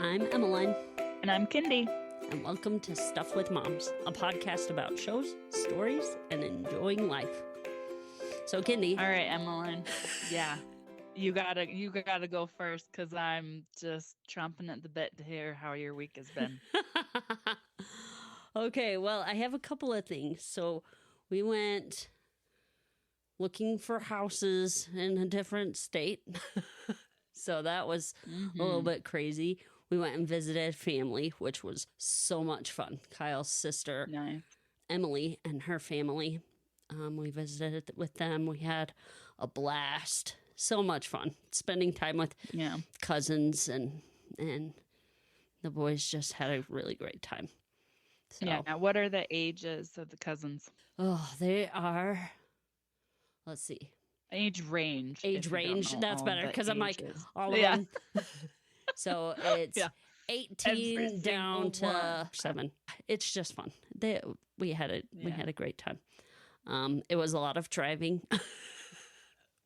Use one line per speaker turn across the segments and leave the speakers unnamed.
I'm Emmeline.
And I'm Kindy.
And welcome to Stuff with Moms, a podcast about shows, stories, and enjoying life. So, Kindy.
All right, Emmeline. Yeah. You gotta go first because I'm just chomping at the bit to hear how your week has been.
Okay, well, I have a couple of things. So we went looking for houses in a different state. So that was a little bit crazy. We went and visited family, which was so much fun. Kyle's sister,
Nice.
Emily, and her family. We visited with them. We had a blast. So much fun. Spending time with cousins and the boys just had a really great time. So,
yeah. What are the ages of the cousins?
Oh, they are, let's see.
Age range.
That's better because I'm like, all of them. So it's 18 down to 7. It's just fun. We had a great time. It was a lot of driving.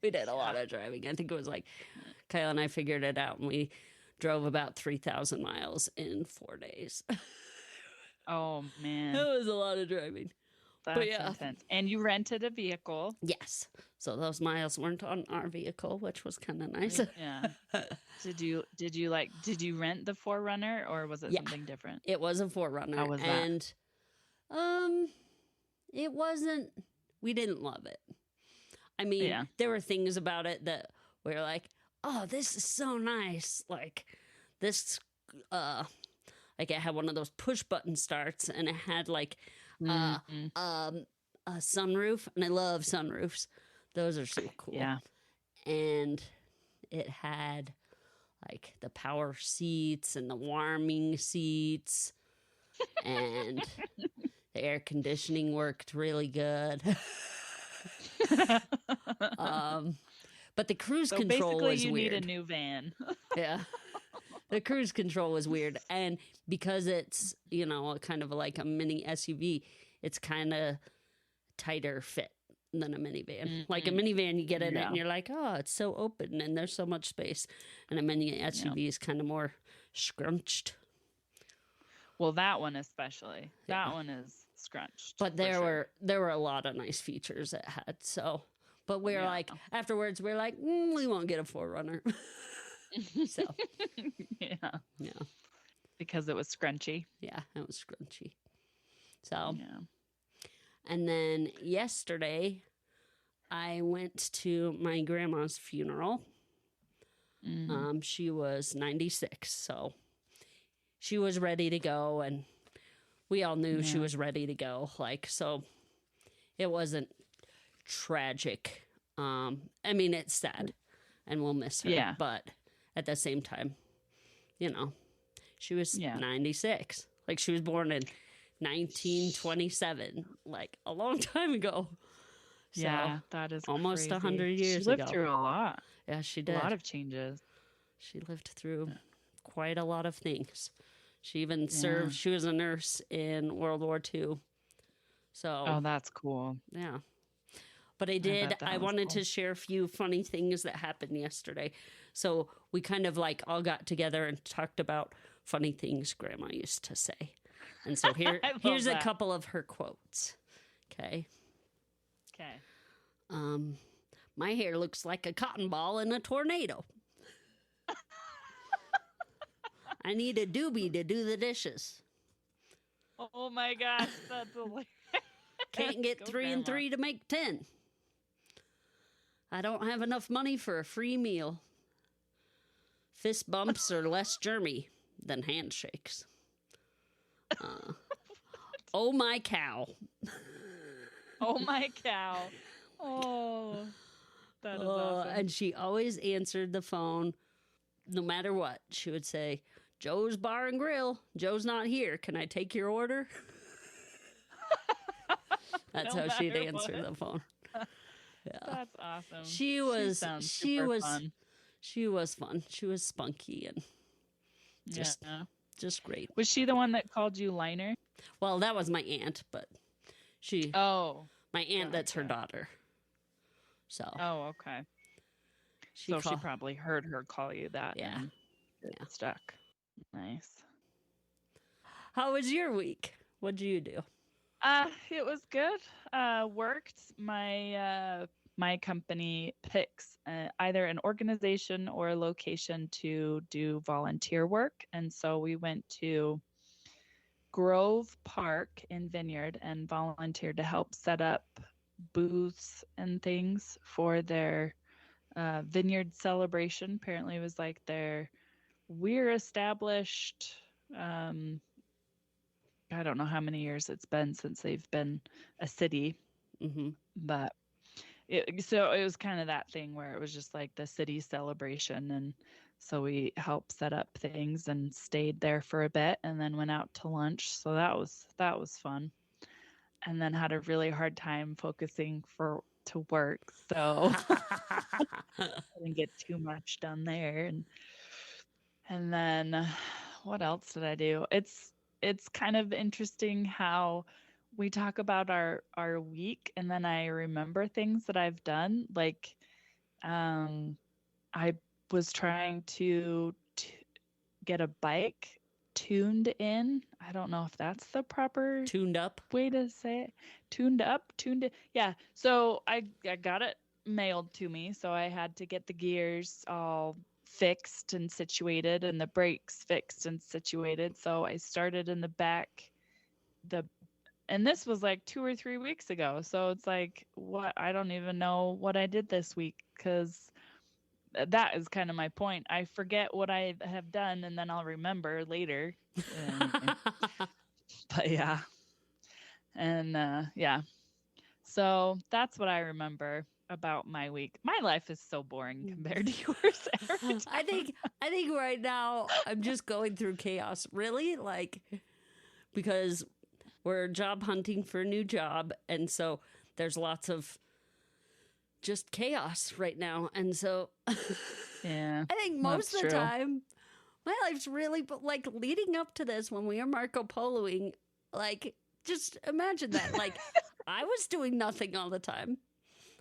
We did a lot of driving. I think it was like Kyle and I figured it out, and we drove about 3,000 miles in 4 days.
Oh, man.
It was a lot of driving.
That's intense. And you rented a vehicle.
Yes. So those miles weren't on our vehicle, which was kind of nice.
Yeah. Did you rent the 4Runner or was it something different?
It was a 4Runner.
How was that?
And it wasn't, we didn't love it. I mean, there were things about it that we were like, oh, this is so nice. Like this, like it had one of those push button starts, and it had like a sunroof, and I love sunroofs. Those are so cool.
Yeah.
And it had like the power seats and the warming seats, and the air conditioning worked really good. But the cruise control was
you
weird.
Need a new van.
Yeah. The cruise control was weird. And because it's, kind of like a mini SUV, it's kind of tighter fit than a minivan. Mm-hmm. Like a minivan, you get in it and you're like, oh, it's so open and there's so much space. And a mini SUV is kind of more scrunched.
Well, that one especially. That one is scrunched.
But there were a lot of nice features it had. So, but we were like, afterwards, we were like, we won't get a 4Runner. So, yeah,
because it was scrunchy.
Yeah, it was scrunchy. So, and then yesterday, I went to my grandma's funeral. She was 96, so she was ready to go, and we all knew she was ready to go. Like, so it wasn't tragic. I mean, it's sad, and we'll miss her. Yeah. But at the same time, she was 96. Like, she was born in 1927, like a long time ago. So,
yeah, that is
almost
crazy.
100 years
ago. She lived
ago.
through a lot.
Yeah, she did.
A lot of changes.
She lived through quite a lot of things. She even served, she was a nurse in World War II. So,
oh, that's cool.
Yeah. But I wanted to share a few funny things that happened yesterday. So we kind of like all got together and talked about funny things Grandma used to say. And so here's a couple of her quotes. Okay. My hair looks like a cotton ball in a tornado. I need a doobie to do the dishes.
Oh my gosh, that's hilarious.
Can't get 3 and 3 to make 10. I don't have enough money for a free meal. Fist bumps are less germy than handshakes. Oh my cow.
Oh my cow. Oh, that is awesome.
And she always answered the phone no matter what. She would say, Joe's Bar and Grill. Joe's not here. Can I take your order? That's how she'd answer the phone. Yeah.
That's awesome.
She was fun. She was spunky and just great.
Was she the one that called you Liner?
Well, that was my aunt, but my aunt, that's her daughter. So.
Oh, okay. She probably heard her call you that.
Yeah.
And it stuck. Nice.
How was your week? What did you do?
It was good. Worked. My company picks either an organization or a location to do volunteer work, and so we went to Grove Park in Vineyard and volunteered to help set up booths and things for their vineyard celebration. Apparently, it was like we're established. I don't know how many years it's been since they've been a city, but so it was kind of that thing where it was just like the city celebration, and so we helped set up things and stayed there for a bit, and then went out to lunch. So that was fun, and then had a really hard time focusing to work, so I didn't get too much done there. And then what else did I do? It's kind of interesting how we talk about our week, and then I remember things that I've done. Like, I was trying to get a bike tuned in. I don't know if that's the proper
tuned up
way to say it. Tuned in. Yeah. So I got it mailed to me. So I had to get the gears all fixed and situated and the brakes fixed and situated. So I started in the back, and this was like 2 or 3 weeks ago. So it's like, what? I don't even know what I did this week, because that is kind of my point. I forget what I have done, and then I'll remember later. But yeah. And yeah. So that's what I remember about my week. My life is so boring compared to yours.
I think right now I'm just going through chaos, really, like, because we're job hunting for a new job, and so there's lots of just chaos right now. And so
yeah,
I think most of the time my life's really, but like leading up to this, when we were Marco Poloing, like, just imagine that. Like, I was doing nothing all the time.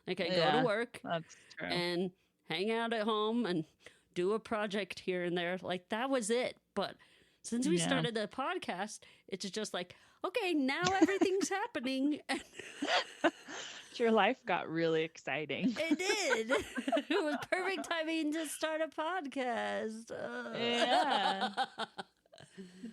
Like, I go to work and hang out at home and do a project here and there. Like, that was it. But since we started the podcast, it's just like, okay, now everything's happening.
Your life got really exciting.
It did. It was perfect timing to start a podcast.
Yeah.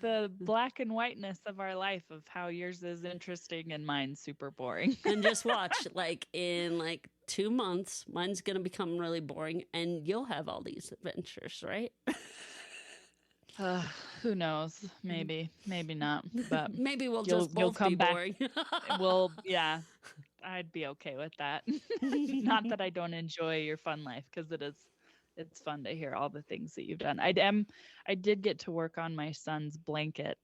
The black and whiteness of our life, of how yours is interesting and mine's super boring.
And just watch, like, in like 2 months, mine's going to become really boring, and you'll have all these adventures, right?
Who knows? Maybe not. But
maybe we'll just both be boring.
Well, yeah, I'd be okay with that. Not that I don't enjoy your fun life, because it's fun to hear all the things that you've done. I did get to work on my son's blanket.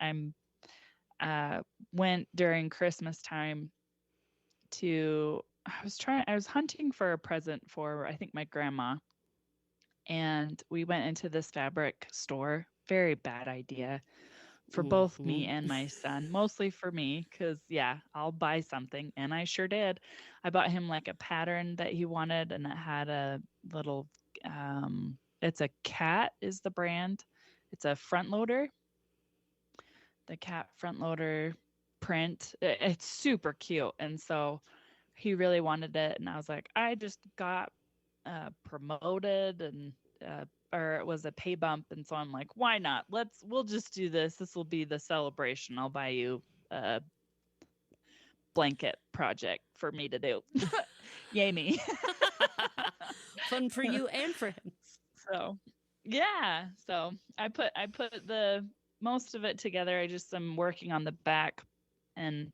Went during Christmas time I was hunting for a present for, I think, my grandma. And we went into this fabric store. Very bad idea for both me and my son. Mostly for me, because, yeah, I'll buy something. And I sure did. I bought him like a pattern that he wanted, and it had a little, it's a Cat is the brand. It's a front loader. The Cat front loader print. It's super cute. And so he really wanted it. And I was like, I just got promoted, and or it was a pay bump, and so I'm like, why not? We'll just do this. This will be the celebration. I'll buy you a blanket project for me to do. Yay me.
Fun for you and for him.
So yeah. So I put the most of it together. I just am working on the back, and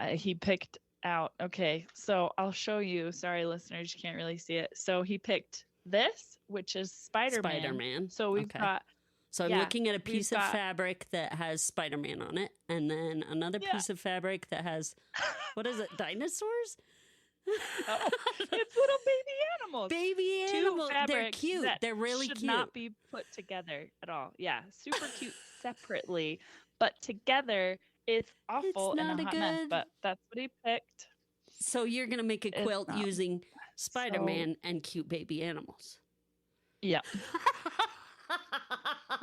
he picked out. Okay, so I'll show you. Sorry, listeners, you can't really see it. So he picked this, which is Spider-Man. So we've got.
So I'm looking at a piece of fabric that has Spider-Man on it, and then another piece of fabric that has, what is it, dinosaurs?
Oh, it's little baby animals.
Baby animals. They're cute. They're really cute.
Should not be put together at all. Yeah, super cute separately, but together it's awful and a hot mess. But that's what he picked.
So you're gonna make a quilt using Spider-Man and cute baby animals.
Yeah.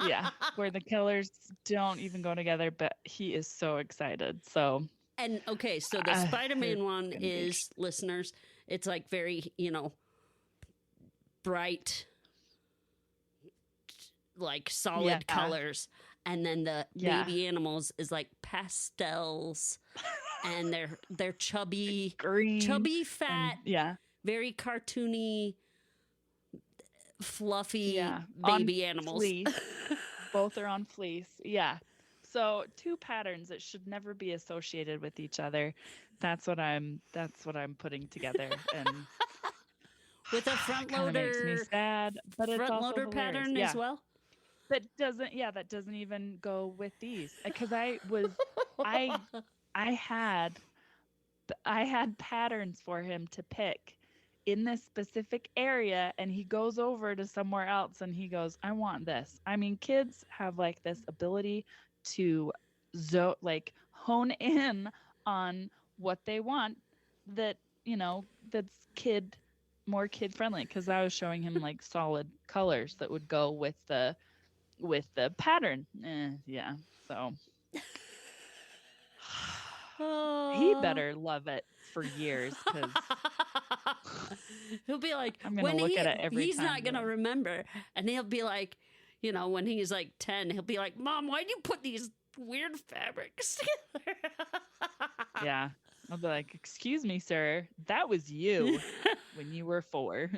Yeah, where the colors don't even go together, but he is so excited. So,
and okay, so the Spider-Man one is, listeners, it's like very, bright, like solid colors. And then the baby animals is like pastels, and they're chubby,
green,
chubby, fat,
and,
very cartoony, fluffy baby animals.
Both are on fleece. Yeah. So 2 patterns that should never be associated with each other. That's what I'm putting together. And
with a front loader,
makes me sad, but it's also
loader pattern as well.
That doesn't even go with these, because I had patterns for him to pick in this specific area, and he goes over to somewhere else and he goes, I want this. I mean, kids have like this ability to hone in on what they want, that, that's more kid friendly, because I was showing him like solid colors that would go with the pattern. So he better love it for years, because
he'll be like,
I'm gonna look at it every
he's
time.
He's not gonna remember, and he'll be like, when he's like 10, he'll be like, Mom, why'd you put these weird fabrics together?
Yeah, I'll be like, excuse me, sir, that was you when you were 4.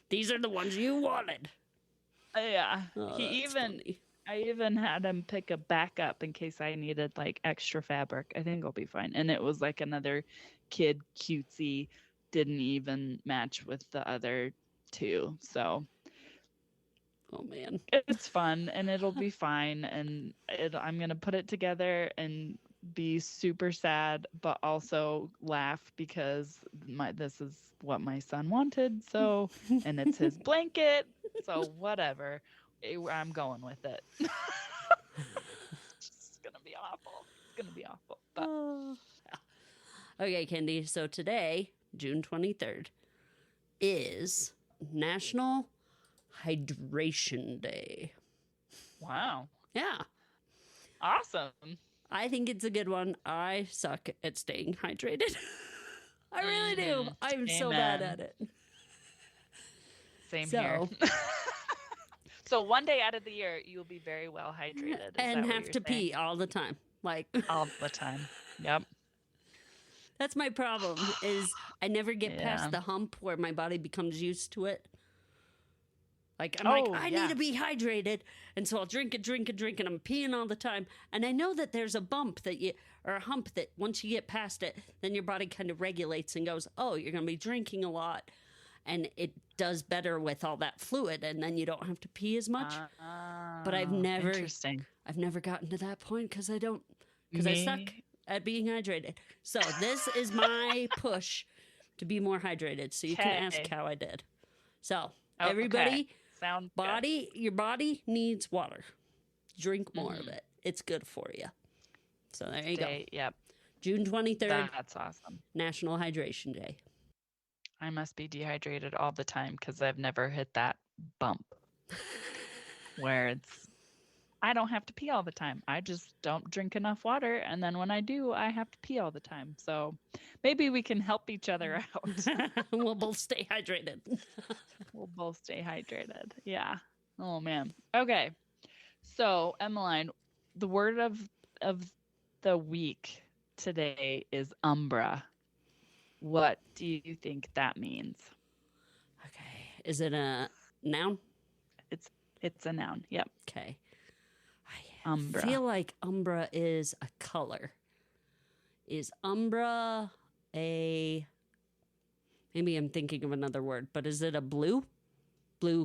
These are the ones you wanted.
Yeah. I even had him pick a backup in case I needed like extra fabric. I think I'll be fine. And it was like another kid cutesy, didn't even match with the other 2. So,
oh man,
it's fun and it'll be fine. And I'm going to put it together and be super sad, but also laugh, because this is what my son wanted. So, and it's his blanket. So whatever, I'm going with it. It's going to be awful. It's going to be awful. But...
Okay, Kendi. So today, June 23rd, is National Hydration Day.
Wow.
Yeah.
Awesome.
I think it's a good one. I suck at staying hydrated. I really do. I'm so bad at it.
Same here. So one day out of the year, you'll be very well hydrated.
And have to pee all the time. Like
all the time. Yep.
That's my problem, is I never get past the hump where my body becomes used to it. Like, I need to be hydrated. And so I'll drink, and I'm peeing all the time. And I know that there's a bump or a hump that once you get past it, then your body kind of regulates and goes, oh, you're going to be drinking a lot. And it does better with all that fluid, and then you don't have to pee as much. But I've never gotten to that point because I suck at being hydrated. So this is my push to be more hydrated. So you can ask how I did. So everybody, your body needs water. Drink more of it. It's good for you. So there you go.
Yep.
June 23rd.
That's awesome.
National Hydration Day.
I must be dehydrated all the time because I've never hit that bump where I don't have to pee all the time. I just don't drink enough water. And then when I do, I have to pee all the time. So maybe we can help each other out.
We'll both stay hydrated.
Yeah. Oh, man. Okay. So, Emmeline, the word of the week today is Umbra. What do you think that means?
Okay. Is it a noun?
It's a noun. Yep.
Okay.
Umbra.
I feel like Umbra is a color. Is Umbra maybe I'm thinking of another word, but is it a blue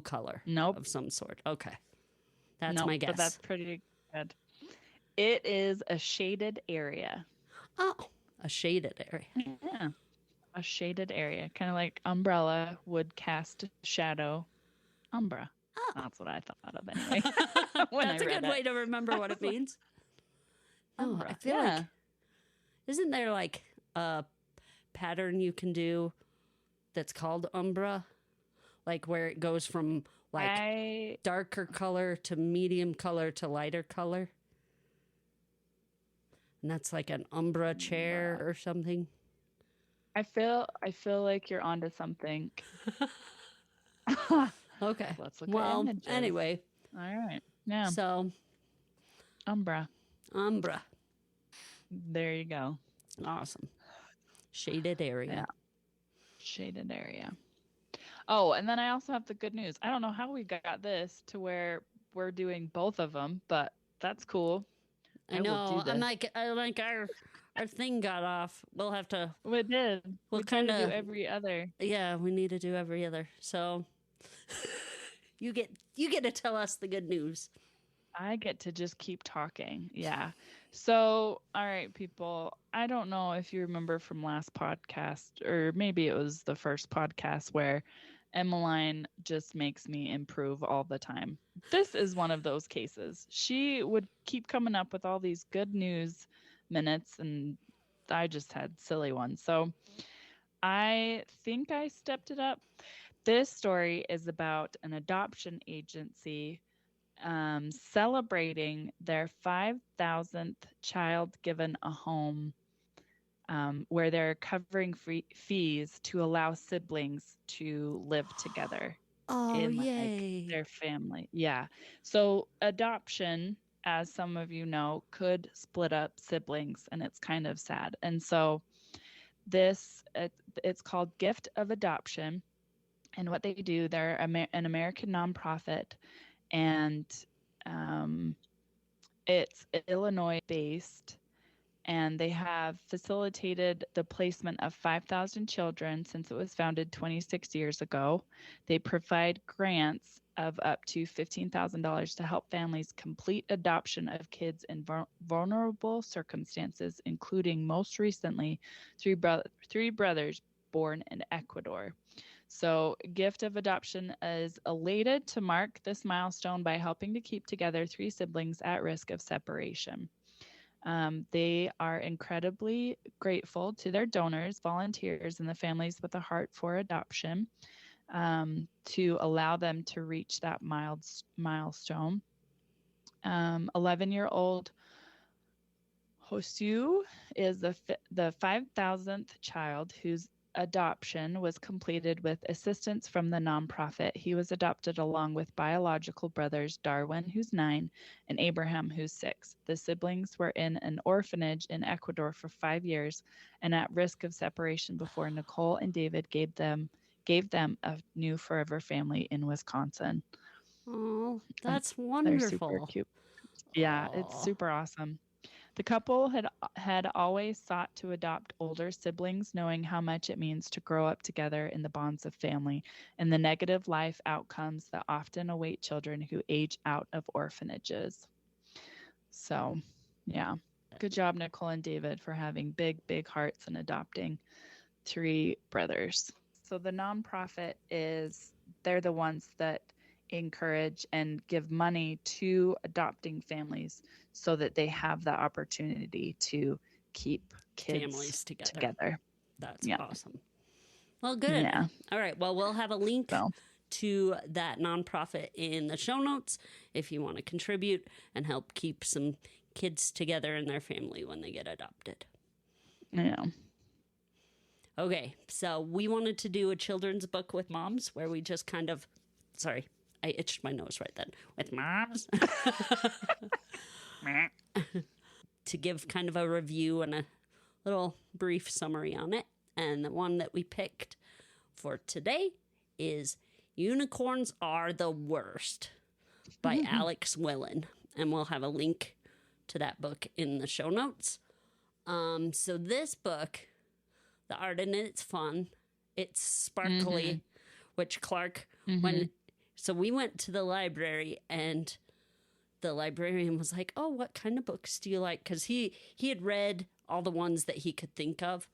color?
Nope.
Of some sort. Okay. That's my guess.
But that's pretty good. It is a shaded area.
Oh, a shaded area.
Yeah. A shaded area. Kind of like umbrella would cast shadow. Umbra. Oh. That's what I thought of anyway.
That's a good way to remember what it means.
Umbra.
I feel like, isn't there like a pattern you can do that's called Umbra? Like where it goes from like darker color to medium color to lighter color. And that's like an Umbra chair or something.
I feel like you're onto something.
Okay.
Let's look at images.
Anyway.
All right. Yeah.
So
Umbra. There you go.
Awesome. Shaded area.
Yeah. Shaded area. Oh, and then I also have the good news. I don't know how we got this to where we're doing both of them, but that's cool.
I know. I'm like our thing got off. We'll have to.
We did.
We'll kind of
do every other.
Yeah, we need to do every other. So you get to tell us the good news.
I get to just keep talking. Yeah. So, all right, people. I don't know if you remember from last podcast, or maybe it was the first podcast, where Emmeline just makes me improve all the time. This is one of those cases. She would keep coming up with all these good news minutes, and I just had silly ones. So I think I stepped it up. This story is about an adoption agency celebrating their 5,000th child given a home, where they're covering fees to allow siblings to live together in like, their family. Yeah. So adoption, as some of you know, could split up siblings, and it's kind of sad. And so it's called Gift of Adoption. And what they do, they're an American nonprofit, and it's Illinois-based. And they have facilitated the placement of 5,000 children since it was founded 26 years ago. They provide grants of up to $15,000 to help families complete adoption of kids in vulnerable circumstances, including most recently three brothers born in Ecuador. So Gift of Adoption is elated to mark this milestone by helping to keep together 3 siblings at risk of separation. They are incredibly grateful to their donors, volunteers, and the families with a heart for adoption to allow them to reach that milestone. 11-year-old Josu is the 5,000th child whose adoption was completed with assistance from the nonprofit. He was adopted along with biological brothers Darwin, who's 9, and Abraham, who's 6. The siblings were in an orphanage in Ecuador for 5 years and at risk of separation before Nicole and David gave them a new forever family in Wisconsin.
Oh, that's wonderful.
They're super cute. Yeah, it's super awesome. The couple had always sought to adopt older siblings, knowing how much it means to grow up together in the bonds of family and the negative life outcomes that often await children who age out of orphanages. So, yeah. Good job, Nicole and David, for having big, big hearts and adopting 3 brothers. So the nonprofit they're the ones that encourage and give money to adopting families so that they have the opportunity to keep families together.
That's awesome. Well, good. Yeah. All right. Well, we'll have a link to that nonprofit in the show notes if you want to contribute and help keep some kids together in their family when they get adopted.
Yeah.
Okay. So we wanted to do a children's book with moms where we just kind of, sorry, I itched my nose right then. With moms. To give kind of a review and a little brief summary on it. And the one that we picked for today is Unicorns Are the Worst by Alex Willen. And we'll have a link to that book in the show notes. So this book, the art in it's fun. It's sparkly, which Clark, so we went to the library and the librarian was like, oh, what kind of books do you like? Because he had read all the ones that he could think of.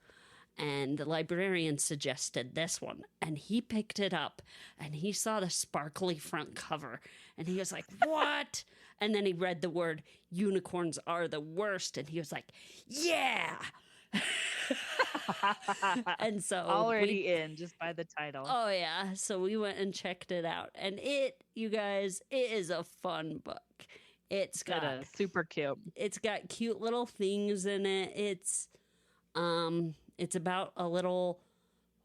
And the librarian suggested this one. And he picked it up and he saw the sparkly front cover. And he was like, what? And then he read the word unicorns are the worst. And he was like, yeah. And so
already in just by the title.
Oh yeah. So we went and checked it out. And you guys, it is a fun book. It's
super cute.
It's got cute little things in it. It's about a little,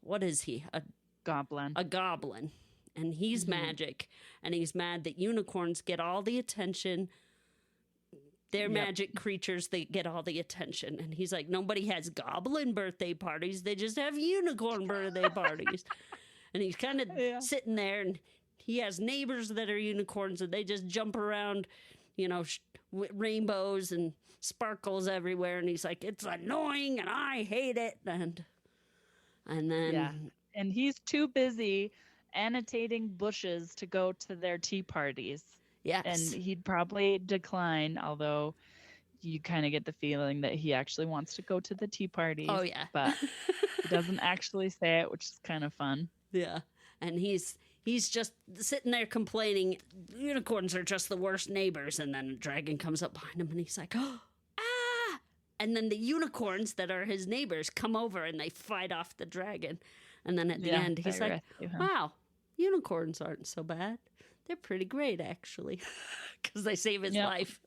what is he? A
goblin.
A goblin. And he's magic. And he's mad that unicorns get all the attention. They're magic creatures. They get all the attention. And he's like, nobody has goblin birthday parties. They just have unicorn birthday parties. And he's kind of sitting there, and he has neighbors that are unicorns, and they just jump around, with rainbows and sparkles everywhere. And he's like, it's annoying, and I hate it. And then...
And he's too busy annotating bushes to go to their tea parties.
Yes.
And he'd probably decline, although you kind of get the feeling that he actually wants to go to the tea parties.
Oh, yeah.
But he doesn't actually say it, which is kind of fun.
Yeah. And he's just sitting there complaining, unicorns are just the worst neighbors. And then a dragon comes up behind him, and he's like, oh, ah! And then the unicorns that are his neighbors come over, and they fight off the dragon. And then at the end, he's like, wow, unicorns aren't so bad. They're pretty great, actually, because they save his life.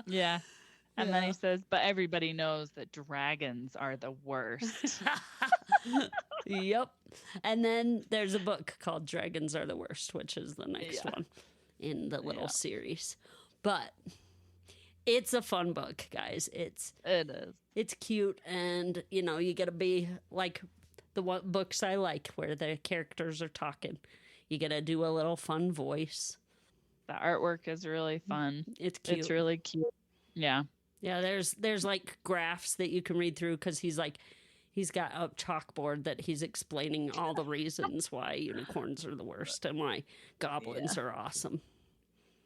Yeah. And then he says, but everybody knows that dragons are the worst.
Yep. And then there's a book called Dragons Are the Worst, which is the next one in the little series. But it's a fun book, guys. It is. It's cute, and, you got to be like the books I like where the characters are talking. You got to do a little fun voice.
The artwork is really fun.
It's cute.
It's really cute. Yeah.
Yeah, there's like graphs that you can read through, because he's got a chalkboard that he's explaining all the reasons why unicorns are the worst and why goblins are awesome.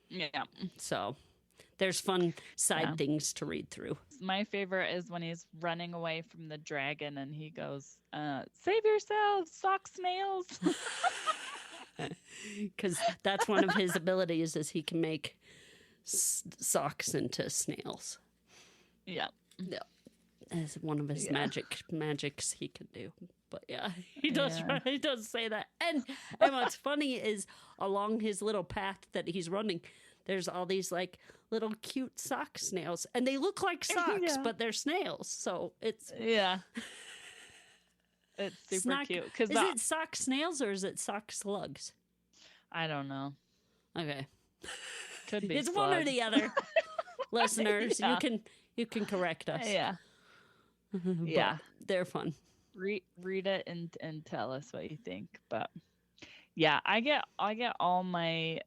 Yeah.
So there's fun side things to read through.
My favorite is when he's running away from the dragon and he goes, save yourselves, sock snails.
Because that's one of his abilities, is he can make socks into snails.
Yeah.
Yeah. As one of his magics he can do. But he does say that. And what's funny is along his little path that he's running, there's all these like little cute sock snails, and they look like socks, but they're snails. So it's
it's super cute.
Is it sock snails or is it sock slugs?
I don't know.
Okay,
could be.
It's slugs. One or the other. Listeners, you can correct us.
Yeah,
they're fun.
Read it and tell us what you think. But yeah, I get all my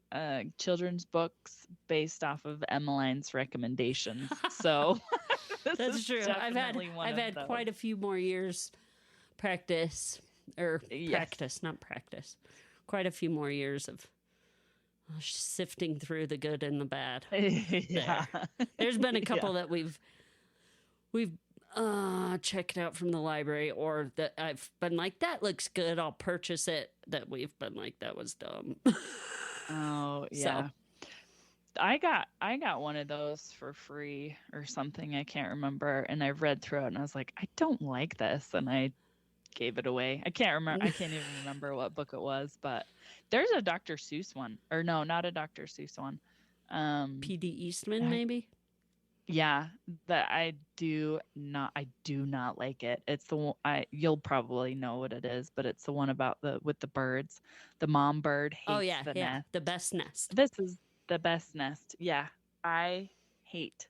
children's books based off of Emmeline's recommendations. So
that's true. I've had quite a few more years practice, not practice. Quite a few more years of sifting through the good and the bad. There's been a couple that we've checked out from the library, or that I've been like, that looks good, I'll purchase it, that we've been like, that was dumb.
Oh yeah. So, I got one of those for free or something, I can't remember, and I read through it and I was like, I don't like this, and I gave it away. I can't even remember what book it was, but there's a Dr. Seuss one, or no, not a Dr. Seuss one.
P.D. Eastman, maybe.
Yeah, that I do not like it. It's the one you'll probably know what it is, but it's the one about with the birds. The mom bird hates the nest.
The best nest.
This is the best nest. Yeah, I hate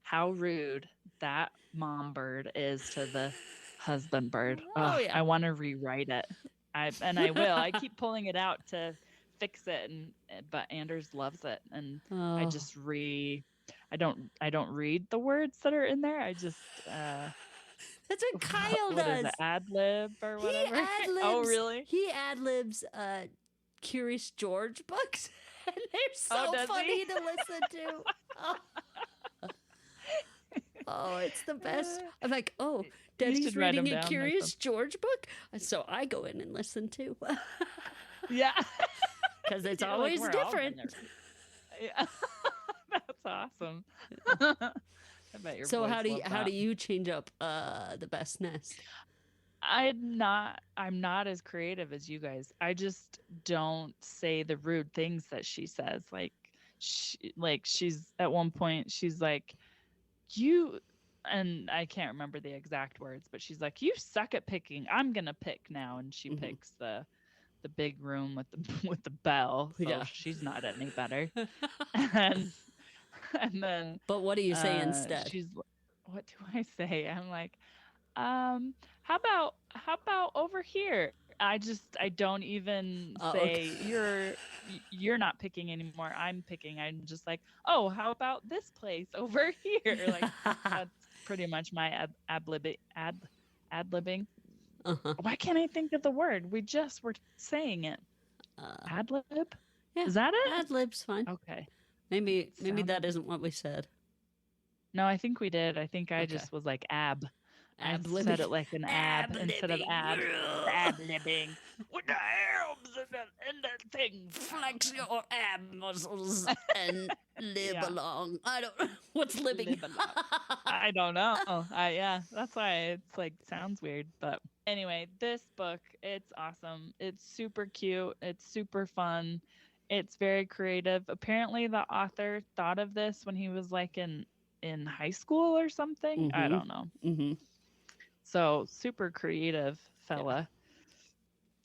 how rude that mom bird is to the husband bird. I want to rewrite it. I will. I keep pulling it out to fix it, but Anders loves it, and I just I don't read the words that are in there. I just
that's what Kyle does.
Is it, ad-lib or whatever? Oh, really?
He ad-libs Curious George books, and they're so funny to listen to. Oh, it's the best. I'm like, Daddy's reading a Curious George book, so I go in and listen too.
Yeah,
because it's always different.
Yeah. That's awesome. I bet your
So
boys
how do you change up the best nest?
I'm not as creative as you guys. I just don't say the rude things that she says. She's at one point she's like, you, and I can't remember the exact words, but she's like, you suck at picking. I'm gonna pick now, and she picks the big room with the bell. So she's not any better. and then.
But what do you say instead?
What do I say? I'm like, how about over here? I don't even say you're not picking anymore. I'm picking. I'm just like, oh, how about this place over here? Like that's pretty much my ad-libbing. Why can't I think of the word? We just were saying it. Ad-lib?
Yeah.
Is that it?
Ad-lib's fine.
Okay.
Maybe that isn't what we said.
No, I think we did. I think I just was like ab. I said it like an ab instead of ad. Ad-libbing. With the abs and that thing.
Flex your ab muscles and live along. I don't know. What's living?
I don't know. Yeah, that's why it's like sounds weird. But anyway, this book, it's awesome. It's super cute. It's super fun. It's very creative. Apparently the author thought of this when he was like in high school or something. I don't know. So super creative fella.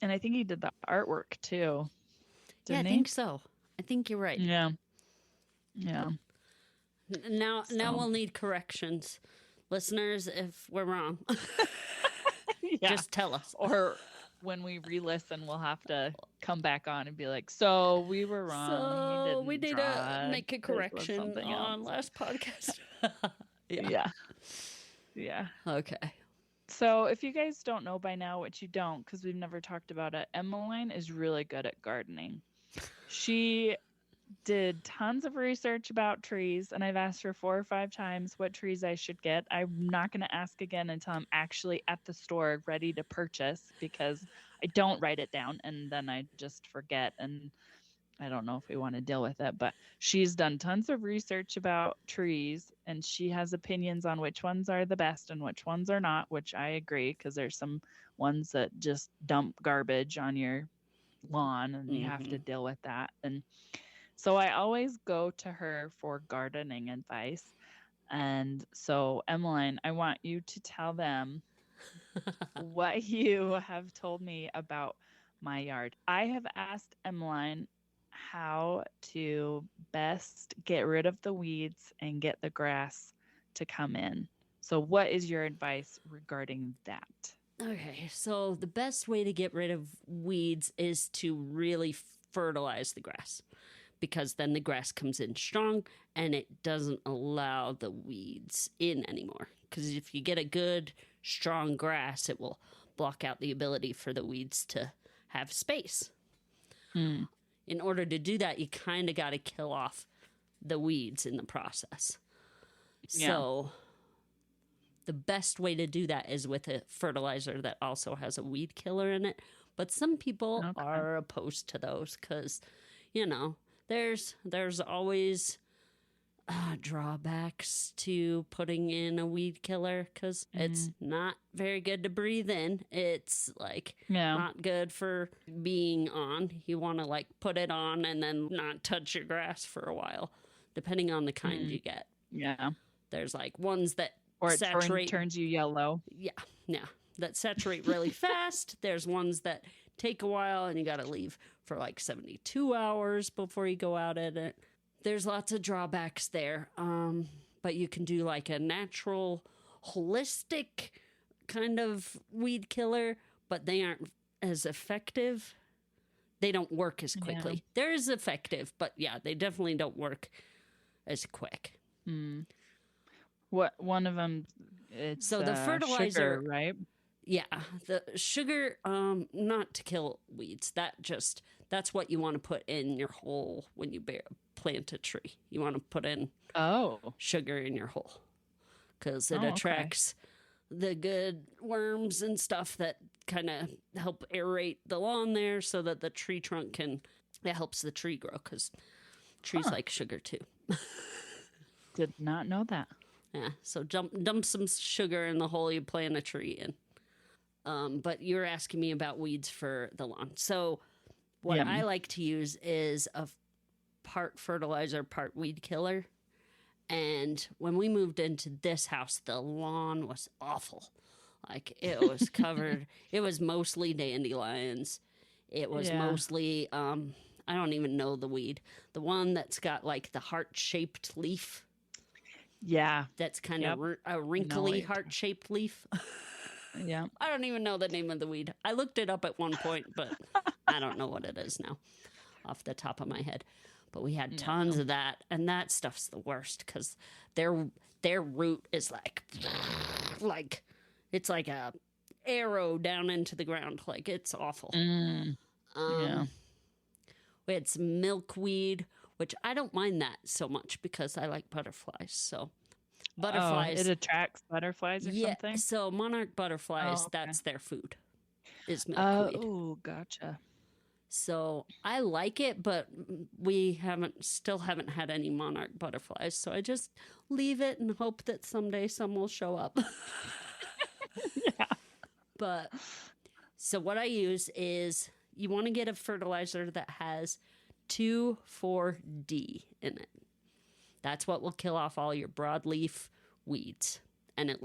And I think he did the artwork too. Didn't
I think so. I think you're right.
Yeah.
Now we'll need corrections. Listeners, if we're wrong, just tell us.
Or when we re-listen, we'll have to come back on and be like, so we were wrong.
So we need to make a correction on last podcast.
Yeah.
Okay.
So if you guys don't know by now, which you don't because we've never talked about it, Emmeline is really good at gardening. She did tons of research about trees, and I've asked her 4 or 5 times what trees I should get. I'm not going to ask again until I'm actually at the store ready to purchase because I don't write it down and then I just forget, and I don't know if we want to deal with it. But she's done tons of research about trees, and she has opinions on which ones are the best and which ones are not, which I agree because there's some ones that just dump garbage on your lawn and you have to deal with that. And so I always go to her for gardening advice. And so, Emmeline, I want you to tell them what you have told me about my yard. I have asked Emmeline how to best get rid of the weeds and get the grass to come in. So what is your advice regarding that?
Okay, so the best way to get rid of weeds is to really fertilize the grass, because then the grass comes in strong and it doesn't allow the weeds in anymore. Because if you get a good, strong grass, it will block out the ability for the weeds to have space. In order to do that, you kind of got to kill off the weeds in the process. Yeah. So the best way to do that is with a fertilizer that also has a weed killer in it. But some people are opposed to those because, you know, there's always drawbacks to putting in a weed killer because it's not very good to breathe in. It's like not good for being on. You want to like put it on and then not touch your grass for a while, depending on the kind you get.
Yeah.
There's like ones that
saturate. Turns you yellow.
Yeah. That saturate really fast. There's ones that take a while and you got to leave for like 72 hours before you go out at it. There's lots of drawbacks there, but you can do like a natural, holistic kind of weed killer, but they aren't as effective. They don't work as quickly. Yeah. They're as effective, but yeah, they definitely don't work as quick.
What one of them? It's
so the fertilizer,
sugar, right?
Yeah, the sugar, not to kill weeds. That's what you want to put in your hole when you plant a tree. You want to put in sugar in your hole because it attracts the good worms and stuff that kind of help aerate the lawn there so that the tree trunk it helps the tree grow because trees like sugar too.
Did not know that.
Yeah, so dump some sugar in the hole you plant a tree in. But you're asking me about weeds for the lawn. So what I like to use is a part fertilizer, part weed killer. And when we moved into this house, the lawn was awful. Like, it was covered. It was mostly dandelions. It was mostly, I don't even know the weed. The one that's got like the heart-shaped leaf.
Yeah.
That's kind of a wrinkly heart-shaped leaf.
Yeah.
I don't even know the name of the weed. I looked it up at one point, but I don't know what it is now off the top of my head. But we had tons of that, and that stuff's the worst because their root is like it's like a arrow down into the ground. Like, it's awful. We had some milkweed, which I don't mind that so much because I like butterflies. So butterflies,
it attracts butterflies or something.
So monarch butterflies, that's their food, is milkweed.
Oh, gotcha.
So I like it, but we still haven't had any monarch butterflies. So I just leave it and hope that someday some will show up. But so what I use is, you want to get a fertilizer that has 2,4-D in it. That's what will kill off all your broadleaf weeds, and it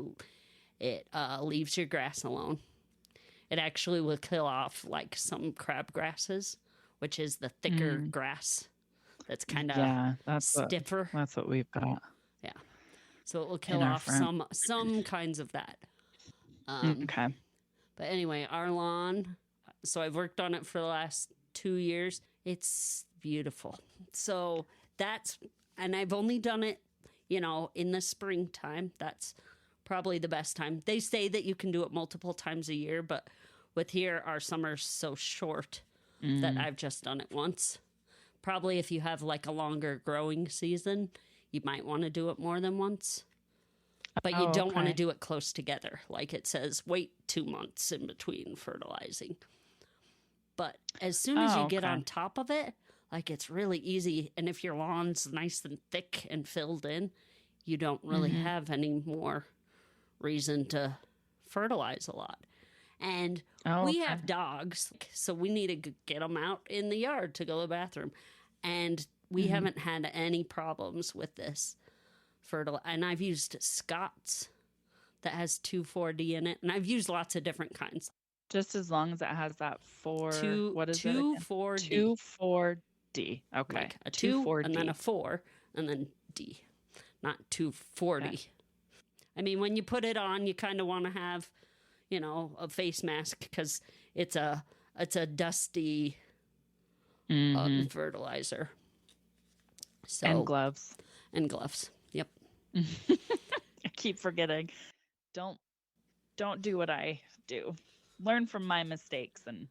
leaves your grass alone. It actually will kill off like some crabgrasses, which is the thicker grass that's kind of stiffer.
That's what we've got.
Yeah. So it will kill off some kinds of that.
Okay.
But anyway, our lawn, so I've worked on it for the last 2 years. It's beautiful. So and I've only done it, in the springtime. That's probably the best time. They say that you can do it multiple times a year, but with here, our summer's so short that I've just done it once. Probably if you have like a longer growing season, you might want to do it more than once. But you don't want to do it close together. Like it says, wait 2 months in between fertilizing. But as soon as you get on top of it, like, it's really easy. And if your lawn's nice and thick and filled in, you don't really have any more reason to fertilize a lot. And we have dogs, so we need to get them out in the yard to go to the bathroom. And we haven't had any problems with this fertilizer. And I've used Scott's that has 2,4-D in it. And I've used lots of different kinds.
Just as long as it has that what is it?
2,4-D.
2,4-D. Okay.
Like a 2, and then a 4, and then D. Not 2,4-D. Okay. I mean, when you put it on, you kind of want to have, a face mask because it's a dusty fertilizer. So,
and gloves.
And gloves. Yep.
I keep forgetting. Don't do what I do. Learn from my mistakes, and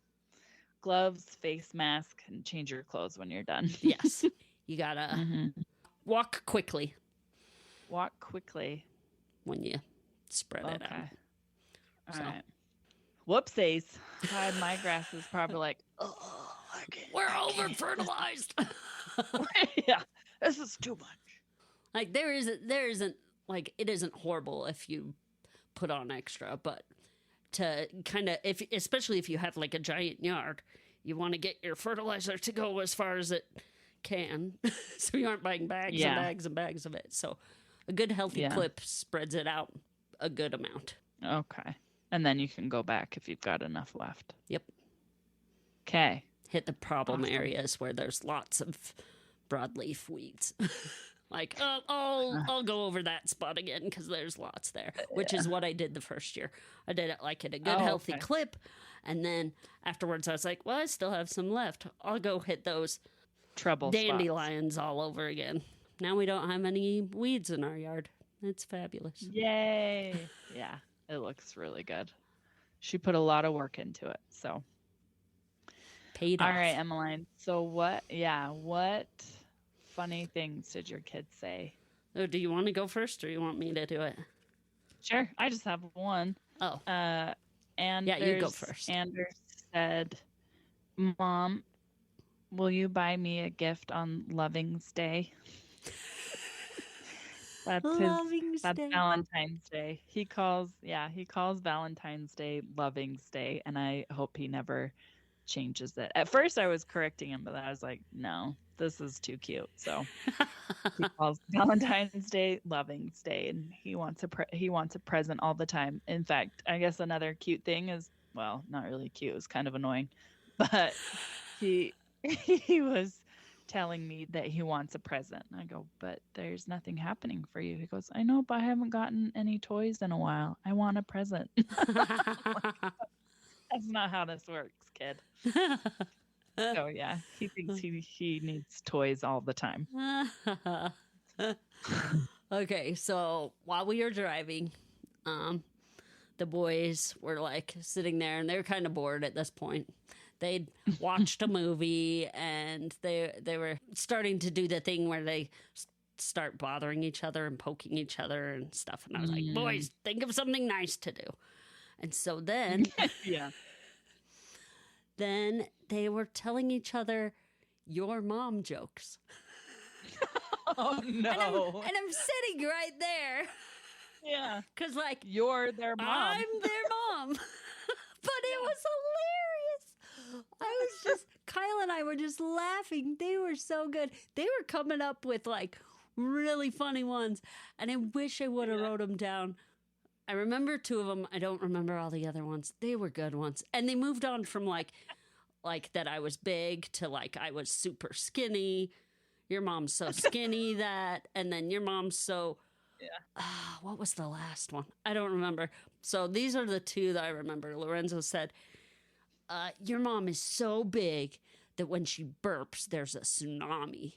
gloves, face mask, and change your clothes when you're done.
Yes. You gotta walk quickly.
Walk quickly.
When you spread it out.
All right. Whoopsies. My grass is probably like,
we're over fertilized.
Yeah. This is too much.
Like, there isn't like, it isn't horrible if you put on extra, but to kind of, especially if you have like a giant yard, you want to get your fertilizer to go as far as it can. So you aren't buying bags and bags and bags of it. So a good healthy clip spreads it out a good amount.
Okay. And then you can go back if you've got enough left.
Yep.
Okay.
Hit the problem areas where there's lots of broadleaf weeds. Like, I'll go over that spot again because there's lots there, which is what I did the first year. I did it like at a good healthy clip. And then afterwards I was like, well, I still have some left. I'll go hit those
trouble
dandelions
spots
all over again. Now we don't have any weeds in our yard. It's fabulous.
Yay. Yeah, it looks really good. She put a lot of work into it, so.
Paid off.
All right, Emmeline. So what funny things did your kids say?
Oh, do you want to go first or you want me to do it?
Sure. I just have one.
Oh.
You
go first.
Anders said, Mom, will you buy me a gift on Loving's Day? That's that's Valentine's Day. He calls Valentine's Day Loving's Day, and I hope he never changes it. At first I was correcting him, but I was like, no, this is too cute. So he calls Valentine's Day Loving's Day, and he wants a present all the time. In fact, I guess another cute thing is, well, not really cute, it was kind of annoying, but he was telling me that he wants a present. I go, but there's nothing happening for you. He goes, I know, but I haven't gotten any toys in a while. I want a present. That's not how this works, kid. So yeah, he thinks he needs toys all the time.
Okay, so while we were driving, the boys were like sitting there, and they were kind of bored at this point. They'd watched a movie, and they were starting to do the thing where they start bothering each other and poking each other and stuff. And I was like, boys, think of something nice to do. And so then, then they were telling each other your mom jokes.
Oh, no.
And I'm sitting right there.
Yeah.
Because, like,
you're their mom.
I'm their mom. But it was hilarious. Kyle and I were just laughing. They were so good. They were coming up with, like, really funny ones. And I wish I would have wrote them down. I remember 2 of them. I don't remember all the other ones. They were good ones. And they moved on from, like that I was big to, like, I was super skinny. Your mom's so skinny that. And then your mom's so... Yeah. What was the last one? I don't remember. So these are the 2 that I remember. Lorenzo said, your mom is so big that when she burps, there's a tsunami.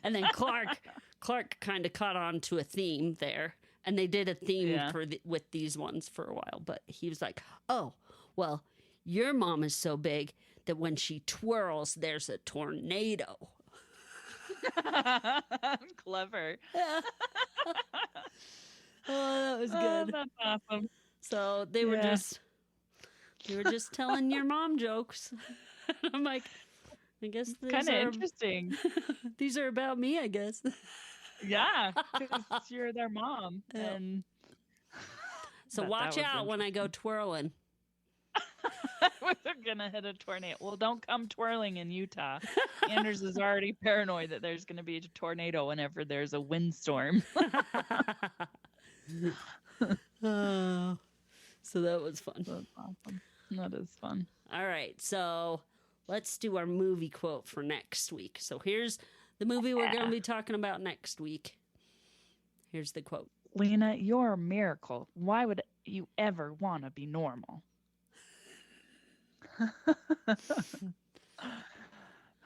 And then Clark kind of caught on to a theme there. And they did a theme with these ones for a while. But he was like, oh, well, your mom is so big that when she twirls, there's a tornado.
Clever.
Yeah. Oh, that was good.
That's awesome.
So they were just telling your mom jokes. I'm like, I guess these
kind of interesting.
These are about me, I guess.
Yeah, because you're their mom.
Yep. And so watch out when I go twirling.
We're gonna hit a tornado. Well, don't come twirling in Utah. Anders is already paranoid that there's gonna be a tornado whenever there's a windstorm.
Oh, so that was fun.
That's awesome. That is fun.
All right, so let's do our movie quote for next week. So here's the movie we're going to be talking about next week. Here's the quote.
Lena, you're a miracle. Why would you ever want to be normal?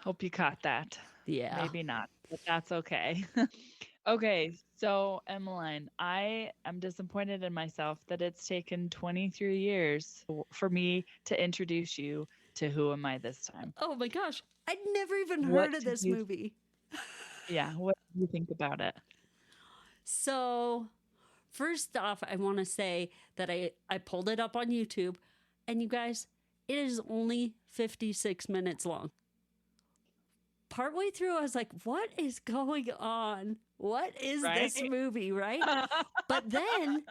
Hope you caught that.
Yeah.
Maybe not, but that's okay. Okay, so Emmeline, I am disappointed in myself that it's taken 23 years for me to introduce you to Who Am I This Time.
Oh my gosh, I'd never even heard of this movie.
Yeah, what do you think about it?
So, first off, I want to say that I pulled it up on YouTube, and you guys, it is only 56 minutes long. Partway through, I was like, what is going on? What is this movie, right? But then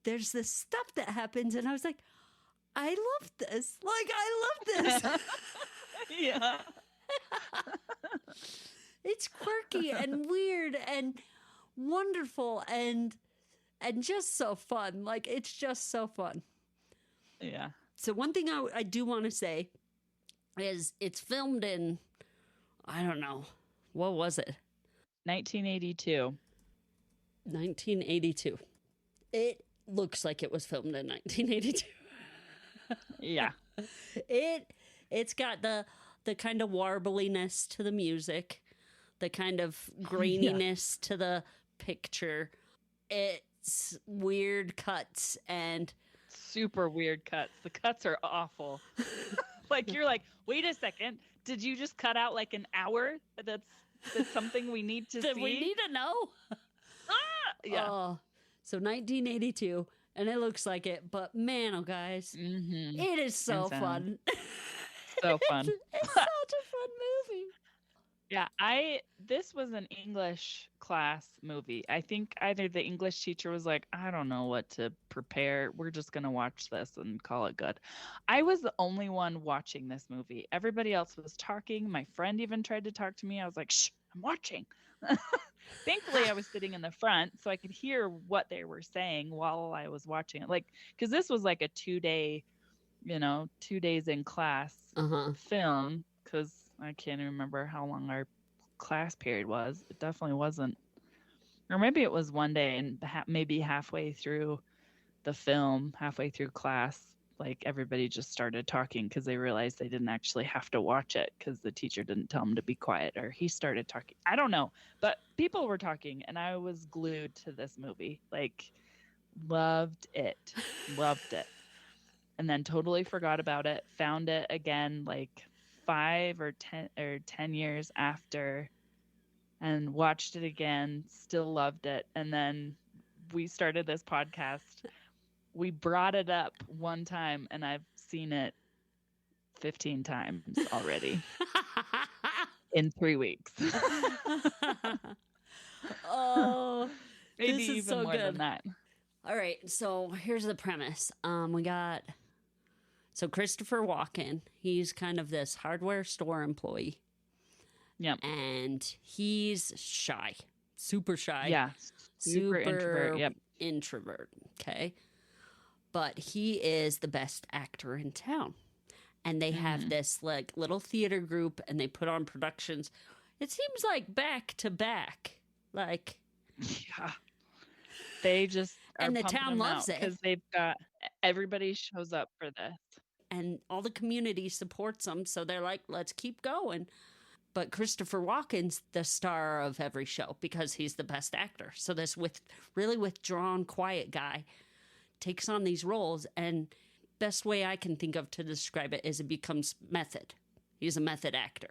there's this stuff that happens, and I was like, I love this. Like, I love this.
Yeah.
It's quirky and weird and wonderful and just so fun. Like, it's just so fun.
Yeah.
So one thing I do want to say is it's filmed in, I don't know, what was it?
1982.
1982. It looks like it was filmed in 1982.
Yeah.
It's got the kind of warbliness to the music, the kind of graininess to the picture. It's weird cuts and
super weird cuts. The cuts are awful. Like, you're like, wait a second, did you just cut out like an hour? That's something we need to see.
We need to know.
Yeah.
So 1982, and it looks like it, but man, oh guys, it is so fun.
So fun.
It's such a fun movie.
Yeah, this was an English class movie. I think either the English teacher was like, I don't know what to prepare. We're just going to watch this and call it good. I was the only one watching this movie. Everybody else was talking. My friend even tried to talk to me. I was like, shh, I'm watching. Thankfully, I was sitting in the front so I could hear what they were saying while I was watching it. Like, because this was like a 2-day, 2 days in class film, because I can't remember how long our class period was. It definitely wasn't, or maybe it was 1 day, and maybe halfway through the film, halfway through class, like everybody just started talking because they realized they didn't actually have to watch it because the teacher didn't tell them to be quiet, or he started talking. I don't know, but people were talking, and I was glued to this movie. Like, loved it. And then totally forgot about it. Found it again like 5 or 10 years after, and watched it again. Still loved it. And then we started this podcast. We brought it up one time, and I've seen it 15 times already in 3 weeks.
Oh,
maybe
this is
even
so
more
good.
than that.
All right, so here's the premise. We got Christopher Walken. He's kind of this hardware store employee.
Yep.
And he's shy, super shy.
Yeah, super introvert. Yep.
Introvert. Okay. But he is the best actor in town. And they have this like little theater group, and they put on productions. It seems like back to back. Like,
yeah. They just
and the town loves it
because they've got everybody shows up for this,
and all the community supports them. So they're like, let's keep going. But Christopher Walken's the star of every show because he's the best actor. So this really withdrawn, quiet guy takes on these roles, and best way I can think of to describe it is it becomes method. He's a method actor.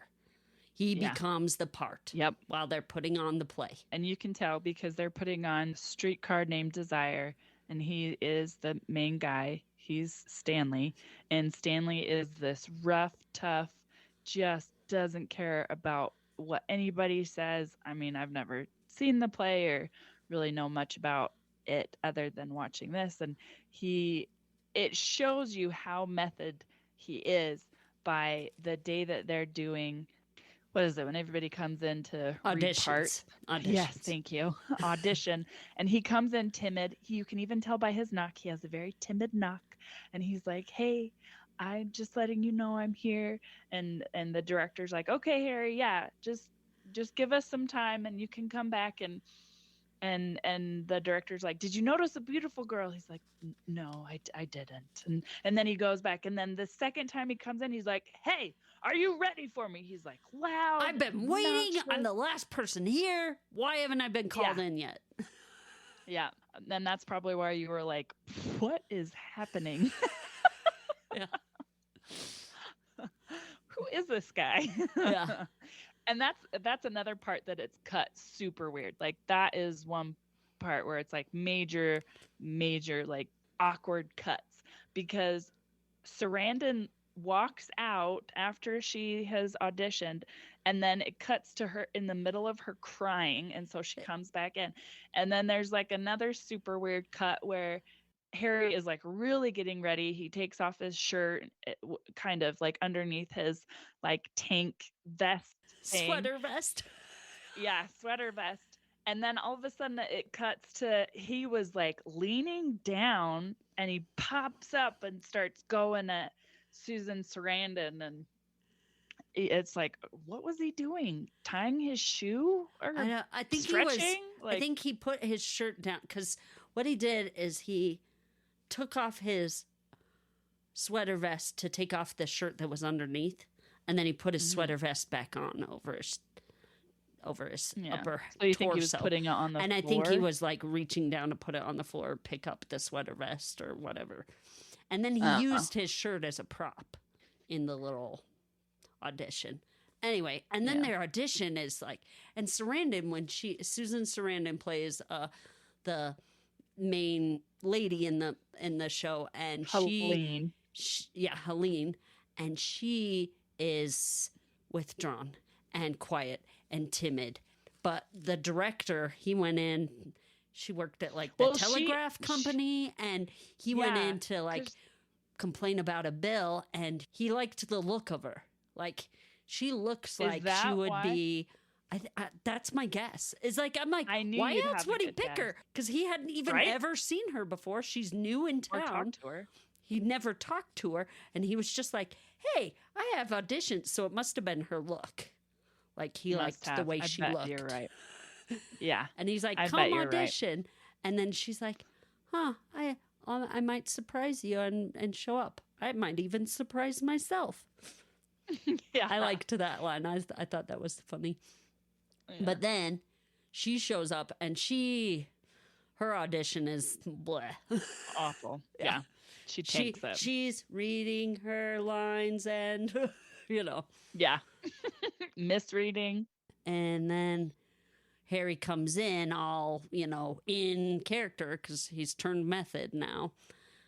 He becomes the part while they're putting on the play.
And you can tell because they're putting on Streetcar Named Desire, and he is the main guy. He's Stanley, and Stanley is this rough, tough, just doesn't care about what anybody says. I mean, I've never seen the play or really know much about it other than watching this, and it shows you how method he is by the day that they're doing, what is it, when everybody comes in to
auditions.
Yes, thank you. Audition. And he comes in timid. You can even tell by his knock. He has a very timid knock. And he's like, hey, I'm just letting you know I'm here. And the director's like, okay, Harry, yeah, just give us some time and you can come back. And the director's like, did you notice a beautiful girl? He's like, no, I didn't. And then he goes back. And then the second time he comes in, he's like, hey, are you ready for me? He's like, loud.
I've been waiting. I'm the last person here. Why haven't I been called in yet?
Yeah. And that's probably why you were like, what is happening?
Yeah.
Who is this guy?
Yeah.
And that's another part that it's cut super weird. Like, that is one part where it's like major, like awkward cuts, because Sarandon walks out after she has auditioned, and then it cuts to her in the middle of her crying, and so she comes back in, and then there's like another super weird cut where Harry is like really getting ready. He takes off his shirt, kind of like underneath his like tank vest thing.
Sweater vest.
Yeah, sweater vest. And then all of a sudden it cuts to he was like leaning down, and he pops up and starts going at Susan Sarandon, and it's like, what was he doing? Tying his shoe? Or
I think
stretching?
He was. I think he put his shirt down, because what he did is he took off his sweater vest to take off the shirt that was underneath, and then he put his sweater vest back on over his upper
so you
torso.
Think he was putting it on the
and
floor?
I think he was like reaching down to put it on the floor, pick up the sweater vest or whatever. And then he used his shirt as a prop in the little audition. Anyway, and then their audition is like, and Sarandon, when Susan Sarandon plays the main lady in the show, and
Helene.
Helene, and she is withdrawn, and quiet and timid. But the director, he went in, she worked at like the telegraph company, and he went in to like complain about a bill, and he liked the look of her. Like, she looks like she would be... that's my guess. It's like, I'm like, why else would he pick her? Because he hadn't even ever seen her before. She's new in town. Or talked to her. He'd never talked to her. And he was just like, hey, I have auditions. So it must have been her look. Like, he liked the way she looked.
You're right. Yeah.
And he's like, come audition. Right. And then she's like, I might surprise you and show up. I might even surprise myself. Yeah. I liked that line. I thought that was funny. Yeah. But then she shows up, and her audition is bleh.
Awful. Yeah. She takes it.
She's reading her lines and,
Yeah. Misreading.
And then Harry comes in all, in character because he's turned method now.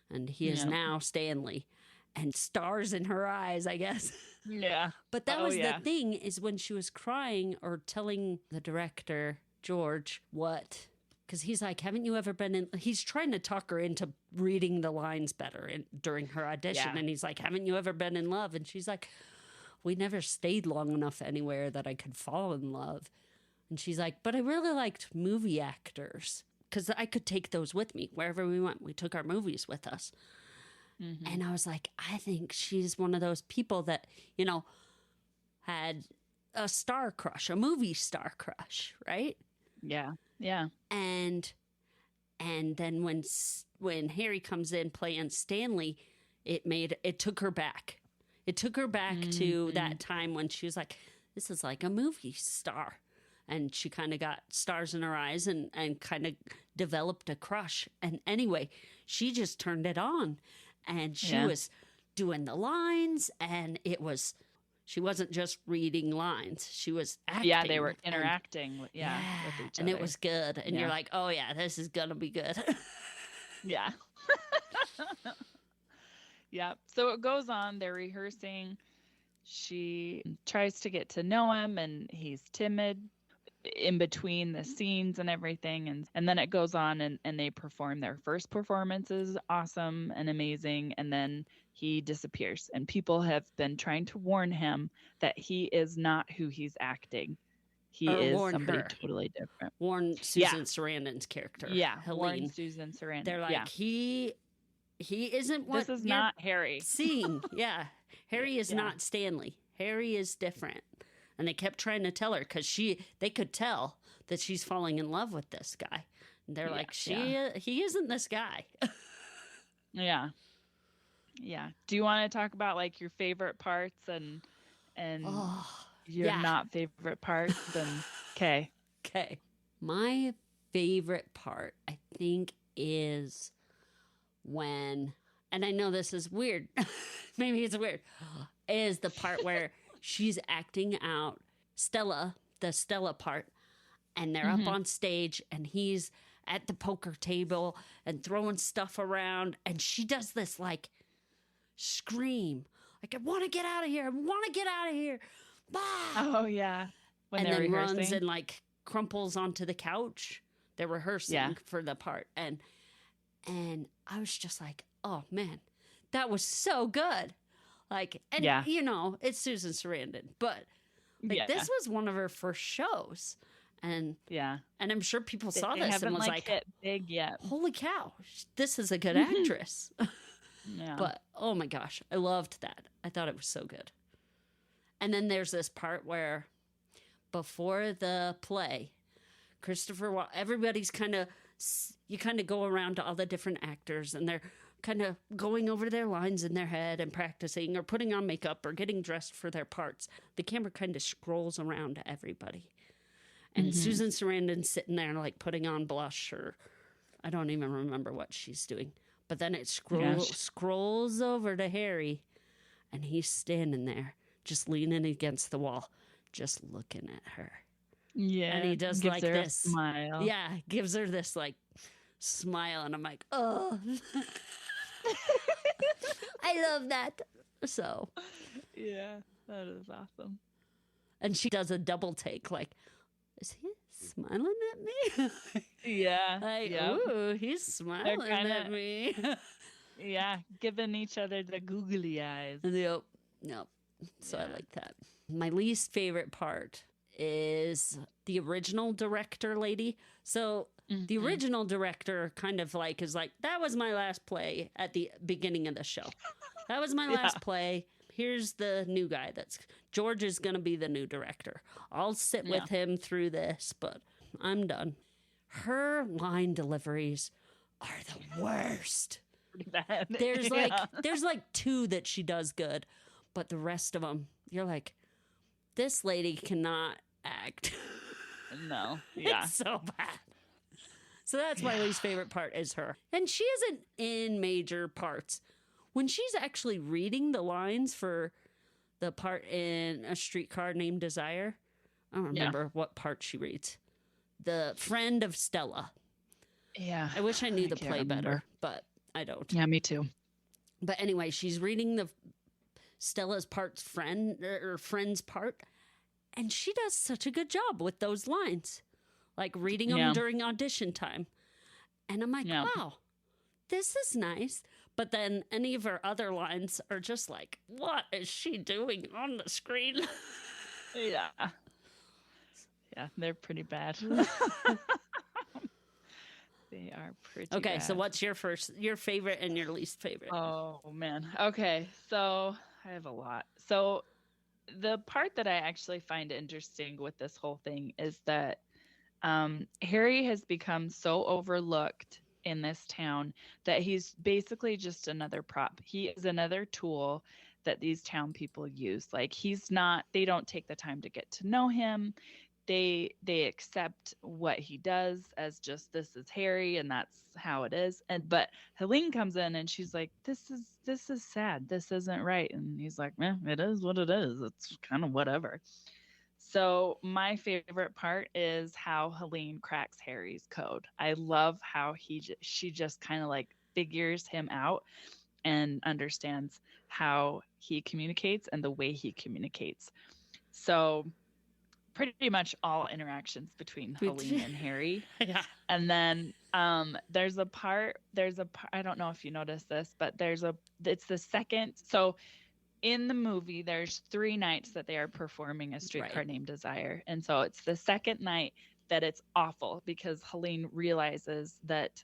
And he is now Stanley. And stars in her eyes, I guess.
Yeah.
But that was the thing, is when she was crying or telling the director, George, what... Because he's like, haven't you ever been in... He's trying to talk her into reading the lines better during her audition. Yeah. And he's like, haven't you ever been in love? And she's like, we never stayed long enough anywhere that I could fall in love. And she's like, but I really liked movie actors. Because I could take those with me wherever we went. We took our movies with us. Mm-hmm. And I was like, I think she's one of those people that, had a star crush, a movie star crush, right?
Yeah. Yeah.
And then when Harry comes in playing Stanley, it took her back. It took her back to that time when she was like, this is like a movie star. And she kind of got stars in her eyes and kind of developed a crush. And anyway, she just turned it on. And she was doing the lines, and she wasn't just reading lines. She was acting.
Yeah, they were interacting with each other.
And it was good. And you're like, oh, yeah, this is going to be good.
Yeah. Yeah. So it goes on. They're rehearsing. She tries to get to know him, and he's timid in between the scenes and everything. And then it goes on, and they perform their first performance is awesome and amazing. And then he disappears, and people have been trying to warn him that he is not who he's acting. He is somebody totally different.
Warn Susan Sarandon's character.
Yeah.
Helene.
Warn Susan Sarandon.
They're like, he isn't what
this is not Harry.
Seeing. Yeah. Harry is not Stanley. Harry is different. And they kept trying to tell her because they could tell that she's falling in love with this guy. And they're like, he isn't this guy.
Yeah. Yeah. Do you want to talk about like your favorite parts and your not favorite parts? Okay.
My favorite part, I think, is when, and I know this is weird. Maybe it's weird. Is the part where she's acting out the Stella part, and they're up on stage, and he's at the poker table and throwing stuff around, and she does this like scream, like, I want to get out of here.
Oh yeah.
When and then rehearsing. Runs and like crumples onto the couch. They're rehearsing for the part, and I was just like, oh man, that was so good. Like, and it's Susan Sarandon, but like this was one of her first shows, and I'm sure people saw this and was like,
hit big yet.
Holy cow, this is a good actress. Yeah. But oh my gosh, I loved that. I thought it was so good. And then there's this part where before the play, everybody's you kind of go around to all the different actors, and they're kind of going over their lines in their head and practicing or putting on makeup or getting dressed for their parts. The camera kind of scrolls around to everybody. And Susan Sarandon's sitting there like putting on blush, or I don't even remember what she's doing. But then it scrolls over to Harry, and he's standing there just leaning against the wall, just looking at her.
Yeah.
And he does like this
smile.
Yeah, gives her this like smile, and I'm like, oh. I love that. So,
yeah, that is awesome.
And she does a double take, like, is he smiling at me?
Yeah.
Like, ooh, he's smiling at me.
Yeah, giving each other the googly eyes.
Yep. So I like that. My least favorite part is the original director lady. So the original director kind of like is like, that was my last play at the beginning of the show. That was my last play. Here's the new guy. George is going to be the new director. I'll sit with him through this, but I'm done. Her line deliveries are the worst. Pretty bad. There's like 2 that she does good, but the rest of them, you're like, this lady cannot act.
No. Yeah.
It's so bad. So that's my least favorite part is her. And she isn't in major parts. When she's actually reading the lines for the part in A Streetcar Named Desire, I don't remember what part she reads. The friend of Stella.
Yeah.
I wish I knew the play better, but I don't.
Yeah, me too.
But anyway, she's reading the Stella's part's friend's part, and she does such a good job with those lines, like reading them during audition time. And I'm like, wow, this is nice. But then any of her other lines are just like, what is she doing on the screen?
Yeah. Yeah, they're pretty bad. They are pretty bad.
So what's your favorite and your least favorite?
Oh, man. Okay, so I have a lot. So the part that I actually find interesting with this whole thing is that Harry has become so overlooked in this town that he's basically just another prop. He is another tool that these town people use. Like they don't take the time to get to know him. They accept what he does as just, this is Harry and that's how it is. But Helene comes in and she's like, this is sad. This isn't right. And he's like, it is what it is. It's kind of whatever. So my favorite part is how Helene cracks Harry's code. I love how she just kind of like figures him out and understands how he communicates and the way he communicates. So pretty much all interactions between Helene and Harry.
Yeah.
And then there's a part, I don't know if you noticed this, but it's the second. So in the movie, there's 3 nights that they are performing A Streetcar Named Desire. And so it's the second night that it's awful because Helene realizes that,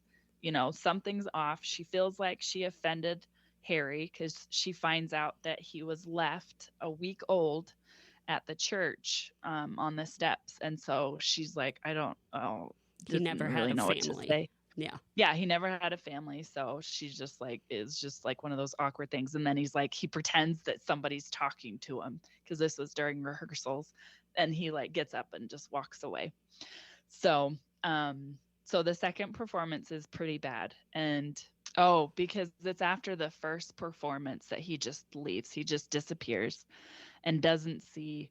something's off. She feels like she offended Harry because she finds out that he was left a week old at the church on the steps. And so she's like,
he never had a family.
Yeah, he never had a family. So she's just like, it's just like one of those awkward things. And then he's like, he pretends that somebody's talking to him because this was during rehearsals. And he like gets up and just walks away. So the second performance is pretty bad. And because it's after the first performance that he just leaves. He just disappears and doesn't see.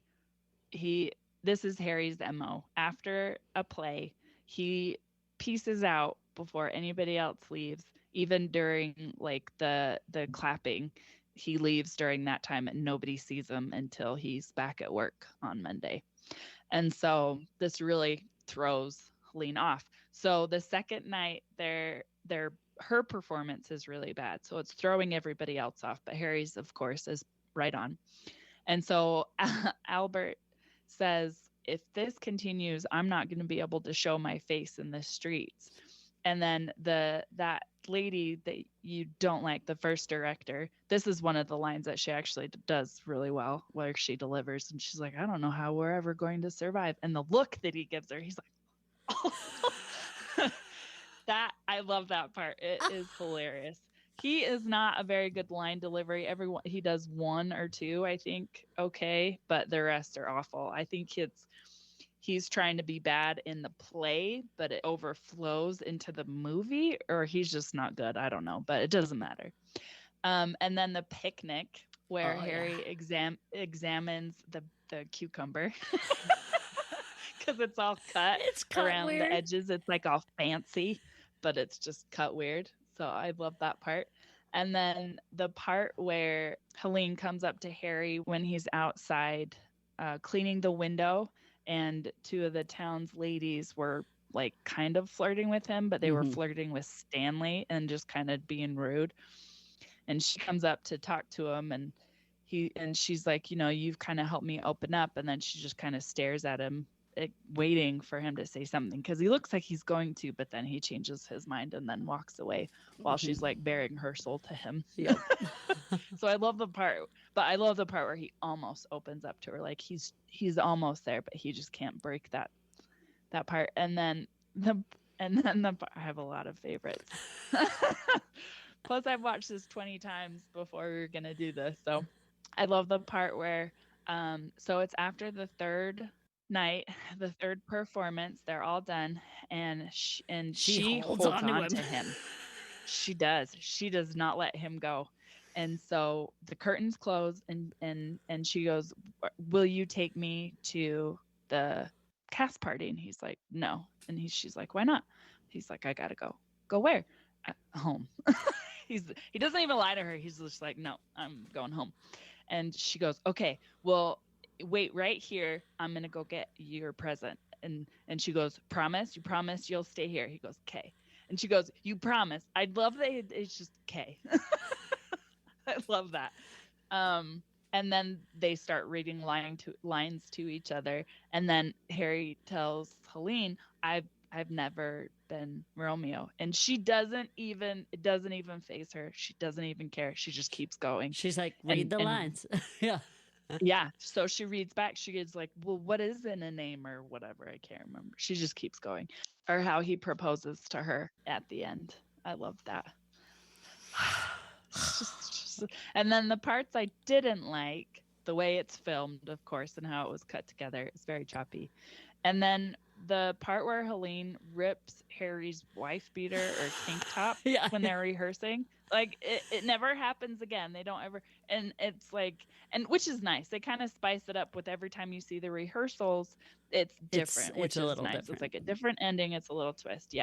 This is Harry's MO. After a play, he pieces out before anybody else leaves. Even during like the clapping, he leaves during that time and nobody sees him until he's back at work on Monday. And so this really throws Helene off. So the second night, her performance is really bad. So it's throwing everybody else off. But Harry's, of course, is right on. And so Albert says, if this continues, I'm not going to be able to show my face in the streets. And then that lady that you don't like, the first director, this is one of the lines that she actually does really well, where she delivers. And she's like, I don't know how we're ever going to survive. And the look that he gives her, he's like, oh. I love that part. It is hilarious. He is not a very good line delivery. He does 1 or 2, I think, okay, but the rest are awful. I think he's trying to be bad in the play, but it overflows into the movie, or he's just not good. I don't know, but it doesn't matter. And then the picnic where Harry examines the cucumber because it's all cut.
It's cut
around
weird.
The edges. It's like all fancy, but it's just cut weird. So I love that part. And then the part where Helene comes up to Harry when he's outside cleaning the window, and two of the town's ladies were like kind of flirting with him, but they were flirting with Stanley and just kind of being rude. And she comes up to talk to him, and she's like, you've kind of helped me open up. And then she just kind of stares at him, waiting for him to say something, because he looks like he's going to, but then he changes his mind and then walks away while she's like bearing her soul to him.
Yep.
So I love the part where he almost opens up to her, like he's almost there, but he just can't break that part. And then I have a lot of favorites. Plus I've watched this 20 times before we were gonna do this, so I love the part where so it's after the third night, the third performance, they're all done, and she holds on to him. She does not let him go. And so the curtains close, and she goes, will you take me to the cast party? And he's like, no. And she's like, why not? He's like, I gotta go where? Home. He doesn't even lie to her. He's just like, no, I'm going home. And she goes, okay, well, wait right here. I'm going to go get your present. And she goes, promise? You promise you'll stay here? He goes, okay. And she goes, you promise? I love that it's just okay. I love that. And then they start reading lines to each other. And then Harry tells Helene, I've never been Romeo. And it doesn't even faze her. She doesn't even care. She just keeps going.
She's like, read the lines. Yeah.
Yeah. So she reads back. She gets like, well, what is in a name or whatever? I can't remember. She just keeps going. Or how he proposes to her at the end. I love that. And then the parts I didn't like, the way it's filmed, of course, and how it was cut together, is very choppy. And then the part where Helene rips Harry's wife beater or tank top when they're rehearsing, like it never happens again. They don't ever, and it's like, and which is nice. They kind of spice it up with every time you see the rehearsals. It's different, which is nice. Different. It's like a different ending. It's a little twist,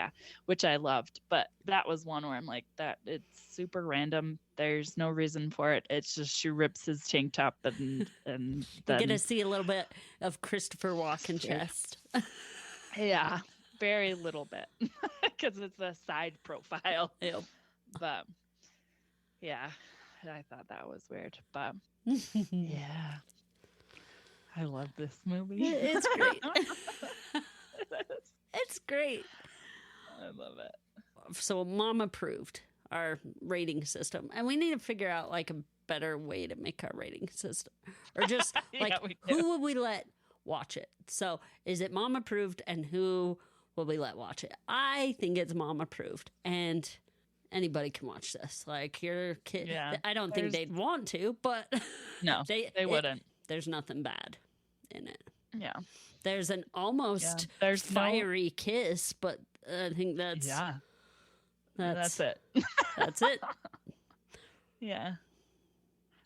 which I loved. But that was one where I'm like, that it's super random. There's no reason for it. It's just she rips his tank top and then
you get to see a little bit of Christopher Walken chest.
Yeah, very little bit, because it's a side profile.
Yep.
But yeah, I thought that was weird. But yeah, I love this movie.
It's great. It's great.
I love it.
So Mom approved our rating system, and we need to figure out like a better way to make our rating system, or just like who would we let watch it? So is it Mom approved, and who will we let watch it? I think it's Mom approved, and anybody can watch this. Like your kid, I don't think they'd want to, but
no, they wouldn't.
There's nothing bad in it.
Yeah,
there's an almost fiery kiss, but I think that's
it.
That's it.
Yeah.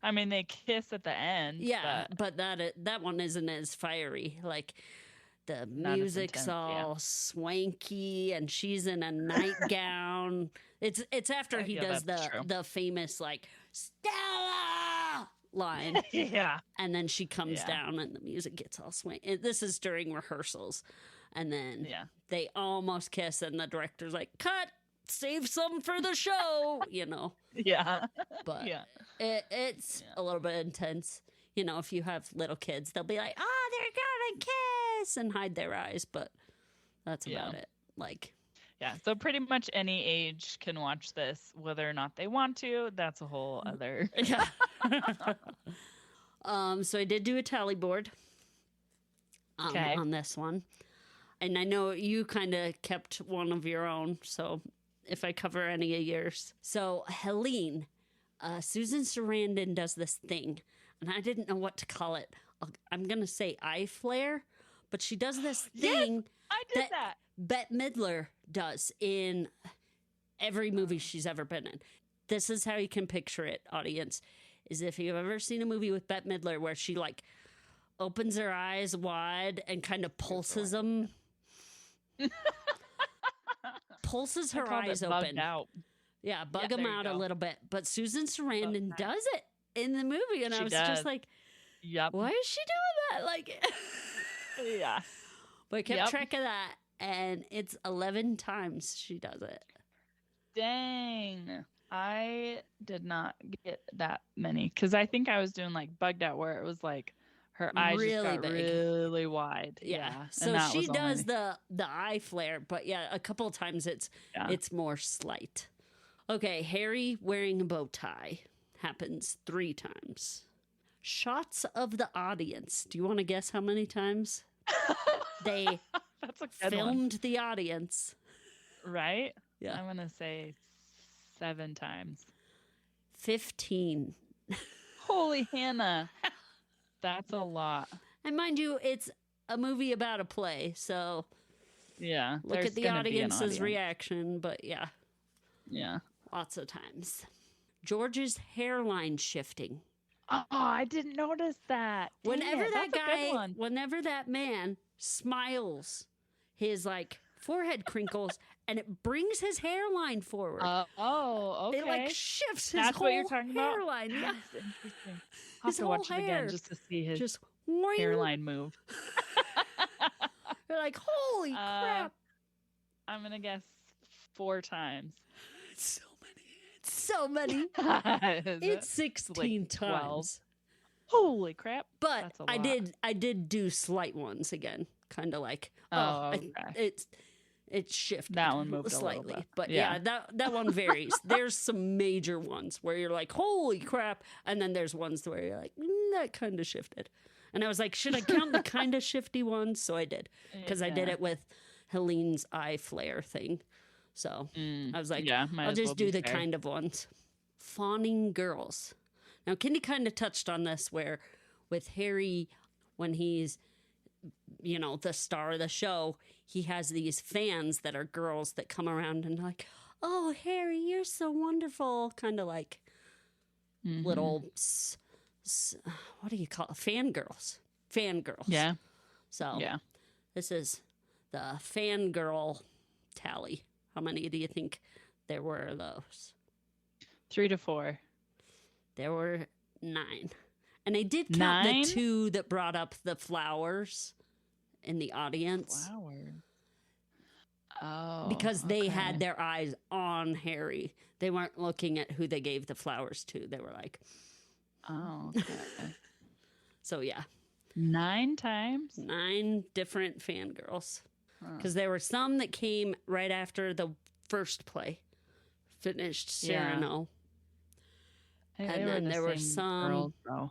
I mean, they kiss at the end.
Yeah, but that one isn't as fiery. Like the music's all swanky, and she's in a nightgown. It's after he does the famous like Stella line.
Yeah,
and then she comes down, and the music gets all swanky. This is during rehearsals, and then they almost kiss, and the director's like, "Cut." Save some for the show,
Yeah.
But it's a little bit intense. If you have little kids, they'll be like, oh, they're gonna kiss and hide their eyes, but that's about it. Like,
so pretty much any age can watch this, whether or not they want to. That's a whole other.
So I did do a tally board on this one. And I know you kind of kept one of your own, so if I cover any of yours. So Helene, Susan Sarandon does this thing, and I didn't know what to call it. I'm going to say eye flare, but she does this thing that Bette Midler does in every movie she's ever been in. This is how you can picture it, audience, is if you've ever seen a movie with Bette Midler where she like opens her eyes wide and kind of pulses them. Pulses her eyes open.
Out.
Yeah, bug them out a little bit. But Susan Sarandon does it in the movie, and I was just like,
Yep.
Why is she doing that? Like,
yeah.
But I kept track of that, and it's 11 times she does it.
Dang. I did not get that many because I think I was doing like bugged out where it was like her eyes really just got big. Really wide. Yeah.
So she does the eye flare, but a couple of times it's more slight. Okay, Harry wearing a bow tie happens 3 times. Shots of the audience. Do you want to guess how many times they filmed the audience?
Right?
Yeah.
I'm going to say 7 times.
15.
Holy Hannah. That's a lot.
And mind you, it's a movie about a play, so look at the audience's reaction, but yeah. Lots of times. George's hairline shifting.
Oh, I didn't notice that.
Whenever that man smiles, his like forehead crinkles and it brings his hairline forward.
Okay.
It like shifts his whole hairline. Yeah.
That's interesting. I'll have to watch it again just to see his hairline move.
You're like, holy crap.
I'm going to guess 4 times.
So many. It's 16
like
times.
Holy crap.
But I did do slight ones again. Kind of like, it shifted
that one moved
slightly.
A little bit.
But that one varies. There's some major ones where you're like, holy crap. And then there's ones where you're like, that kind of shifted. And I was like, should I count the kind of shifty ones? So I did. Because I did it with Helene's eye flare thing. So I was like, I'll just do the kind of ones. Fawning girls. Now, Kindy kind of touched on this where with Harry, when he's, the star of the show, he has these fans that are girls that come around and like, oh, Harry, you're so wonderful. Kind of like little, what do you call it? Fangirls.
Yeah.
So this is the fangirl tally. How many do you think there were of those?
3 to 4.
There were 9. And I did count 9? The 2 that brought up the flowers in the audience.
Flowers? Oh.
Because they had their eyes on Harry. They weren't looking at who they gave the flowers to. They were like...
Oh, okay.
So,
9 times?
9 different fangirls. Because there were some that came right after the first play finished Cyrano. And then there were some
girls, though.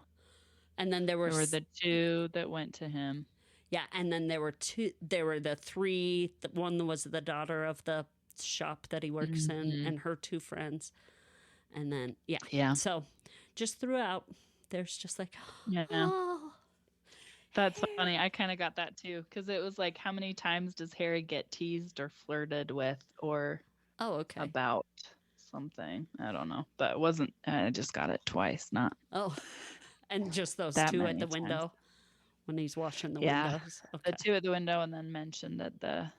And then there were
the 2 that went to him.
Yeah, and then there were 2. There were the 3. One was the daughter of the shop that he works in, and her 2 friends. And then So just throughout, there's just like oh.
That's funny. I kind of got that too because it was like, how many times does Harry get teased or flirted with or about something? I don't know, but it wasn't. I just got it twice, not.
Oh, and just those 2 at the window when he's washing the windows. Okay.
The 2 at the window, and then mentioned at the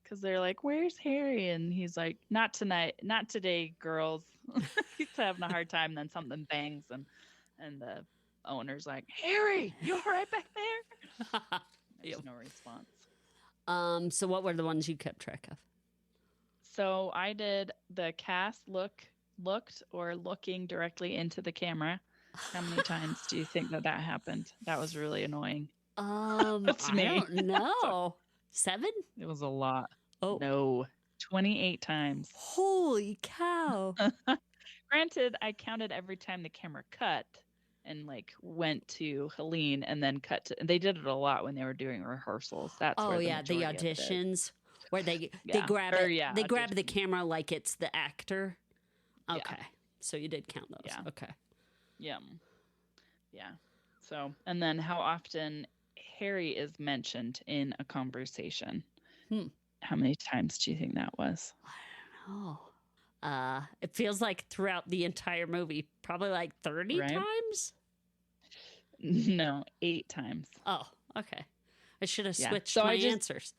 because they're like, "Where's Harry?" And he's like, "Not tonight, not today, girls." He's having a hard time. Then something bangs, and the owner's like, "Harry, you all right back there?" There's no response.
So what were the ones you kept track of?
So I did the cast looked or looking directly into the camera. How many times do you think that happened? That was really annoying.
That's me. I don't know. 7?
It was a lot.
Oh
no, 28 times.
Holy cow!
Granted, I counted every time the camera cut. And like went to Helene and then cut to. And they did it a lot when they were doing rehearsals. That's
the auditions where they grab it. They grab the camera like it's the actor. Okay, so you did count those.
Yeah.
Okay.
Yeah. So, and then how often Harry is mentioned in a conversation? How many times do you think that was?
I don't know. It feels like throughout the entire movie, probably like 30 times?
No, 8 times.
Oh, okay. I should have switched my answers.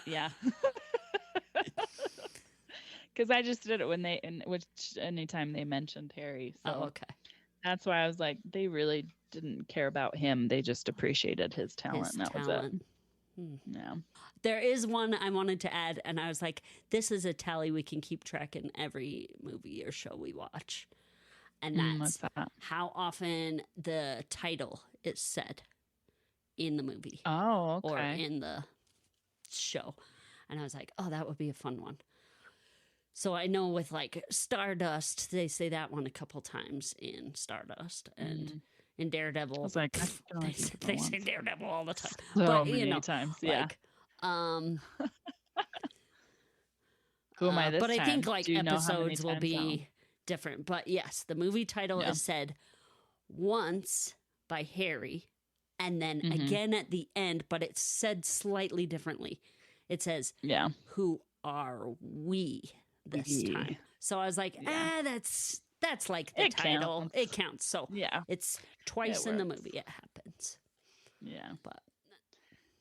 Yeah. Because I just did it anytime they mentioned Harry. So.
Oh, okay.
That's why I was like, they really didn't care about him. They just appreciated his talent. And that was it. Yeah.
There is one I wanted to add, and I was like, this is a tally we can keep track in every movie or show we watch. And that's how often the title is said in the movie.
Oh, okay.
Or in the show. And I was like, oh, that would be a fun one. So I know with like Stardust, they say that one a couple times in Stardust. And in Daredevil, I was like, they say Daredevil all the time.
So but, many times, yeah.
Like,
who am I this
but
time?
I think like episodes will be different. But yes, the movie title is said once by Harry and then again at the end, but it's said slightly differently. It says, who are we this time? So I was like, that's like the title. Counts. It counts. So it's twice in the movie it happens.
Yeah.
But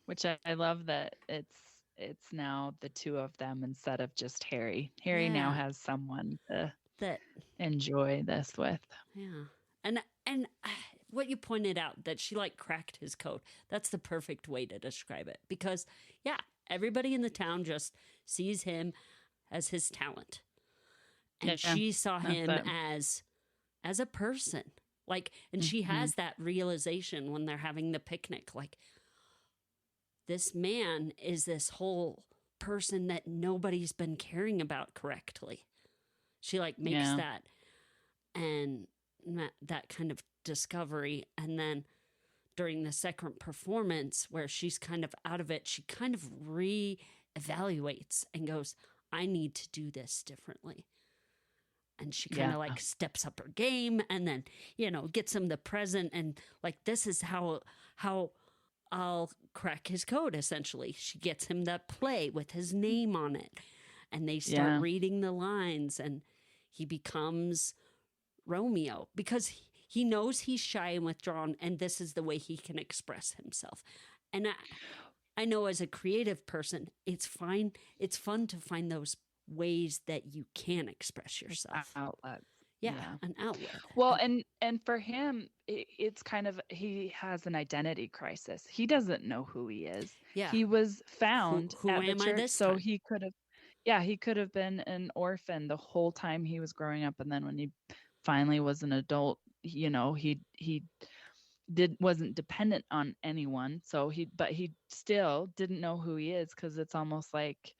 which I love that it's now the two of them instead of just Harry. Harry now has someone to enjoy this with.
Yeah. And what you pointed out, that she like cracked his code. That's the perfect way to describe it. Because everybody in the town just sees him as his talent. And she saw him as a person. Like, and she has that realization when they're having the picnic, like, this man is this whole person that nobody's been caring about correctly. She like makes that and that kind of discovery. And then during the second performance where she's kind of out of it, she kind of reevaluates and goes, I need to do this differently. And she kind of like steps up her game and then, gets him the present. And like, this is how I'll crack his code, essentially. She gets him that play with his name on it. And they start reading the lines and he becomes Romeo because he knows he's shy and withdrawn and this is the way he can express himself. And I know as a creative person, it's fine. It's fun to find those ways that you can express yourself.
Outlet.
Yeah, an outlet.
Well, and for him, it's kind of, he has an identity crisis. He doesn't know who he is.
Yeah.
He was found
who
at the
am
church,
I this
so
time?
he could have been an orphan the whole time he was growing up, and then when he finally was an adult, he wasn't dependent on anyone. So he still didn't know who he is, because it's almost like,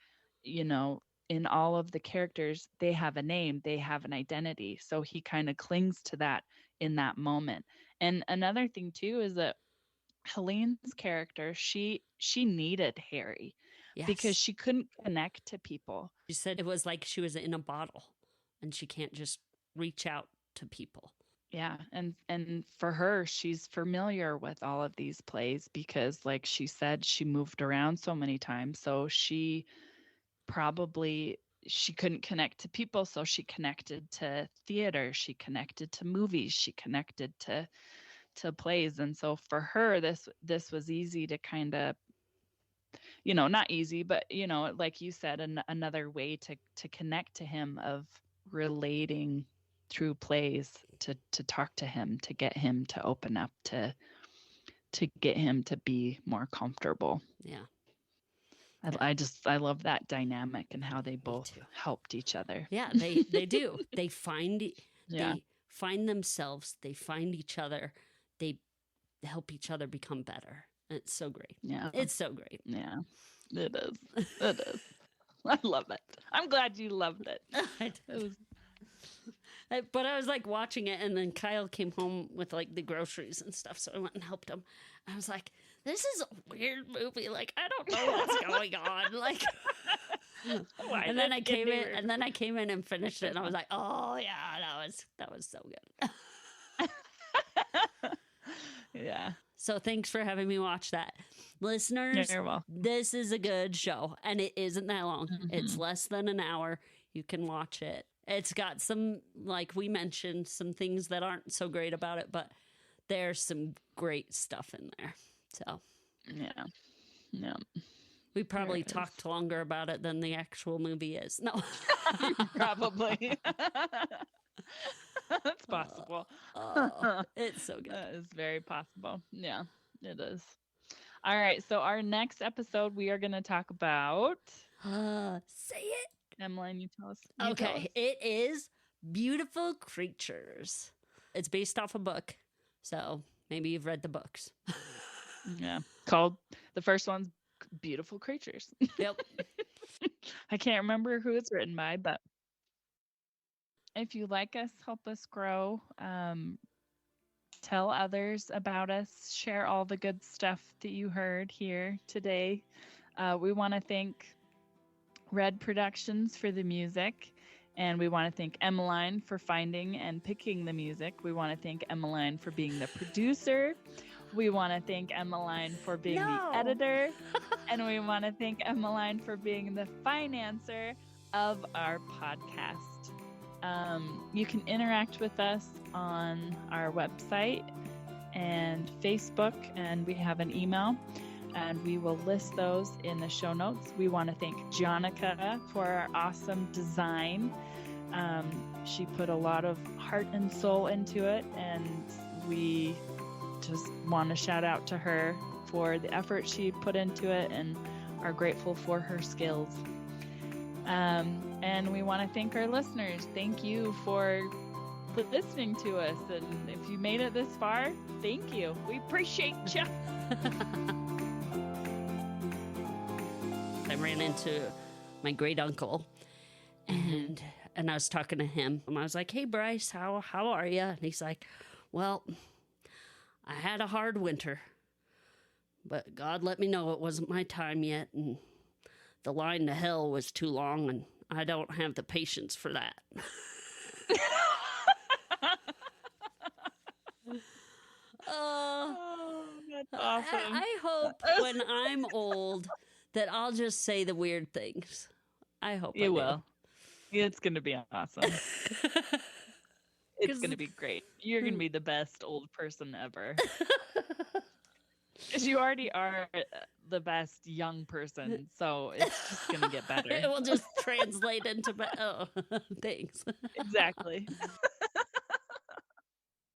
in all of the characters, they have a name, they have an identity. So he kind of clings to that in that moment. And another thing too is that Helene's character, she needed Harry because she couldn't connect to people.
She said it was like she was in a bottle and she can't just reach out to people.
Yeah. And for her, she's familiar with all of these plays because, like she said, she moved around so many times. So she couldn't connect to people, so she connected to theater, she connected to movies, she connected to plays. And so for her, this was easy to kind of, not easy, but like you said, another way to connect to him, of relating through plays, to talk to him, to get him to open up, to get him to be more comfortable. I love that dynamic and how they both helped each other.
Yeah, they do. They find themselves, they find each other, they help each other become better. It's so great.
Yeah.
It's so great.
Yeah. It is. It is. I love it. I'm glad you loved it.
But I was like watching it, and then Kyle came home with like the groceries and stuff, so I went and helped him. I was like, this is a weird movie. Like, I don't know what's going on. Like, and then I came in and finished it, and I was like, oh yeah, that was so good.
Yeah.
So thanks for having me watch that. Listeners,
you're welcome.
This is a good show, and it isn't that long. It's less than an hour. You can watch it. It's got some, like we mentioned, some things that aren't so great about it, but there's some great stuff in there. So,
yeah.
We probably talked longer about it than the actual movie is. No.
Probably. That's possible.
It's so good.
That is very possible. Yeah, it is. All right. So our next episode, we are going to talk about.
Say it.
Emmeline, you tell us.
Okay. It is Beautiful Creatures. It's based off a book. So maybe you've read the books.
Yeah. Called, the first one's Beautiful Creatures.
Yep.
I can't remember who it's written by, but if you like us, help us grow. Tell others about us. Share all the good stuff that you heard here today. We want to thank Red Productions for the music. And we want to thank Emmeline for finding and picking the music. We want to thank Emmeline for being the producer. We want to thank Emmeline for being the editor. And we want to thank Emmeline for being the financer of our podcast. You can interact with us on our website and Facebook, and we have an email. And we will list those in the show notes. We want to thank Jonica for our awesome design. She put a lot of heart and soul into it, and we just want to shout out to her for the effort she put into it and are grateful for her skills. And we want to thank our listeners. Thank you for listening to us. And if you made it this far, thank you. We appreciate you.
I ran into my great uncle, and I was talking to him. And I was like, "Hey, Bryce, how are you?" And he's like, "Well, I had a hard winter, but God let me know it wasn't my time yet, and the line to hell was too long, and I don't have the patience for that."
That's awesome.
I hope when I'm old that I'll just say the weird things. I hope
you will. It's going to be awesome. It's going to be great. You're going to be the best old person ever. Because you already are the best young person, so it's just going to get better.
It will just translate into thanks.
Exactly.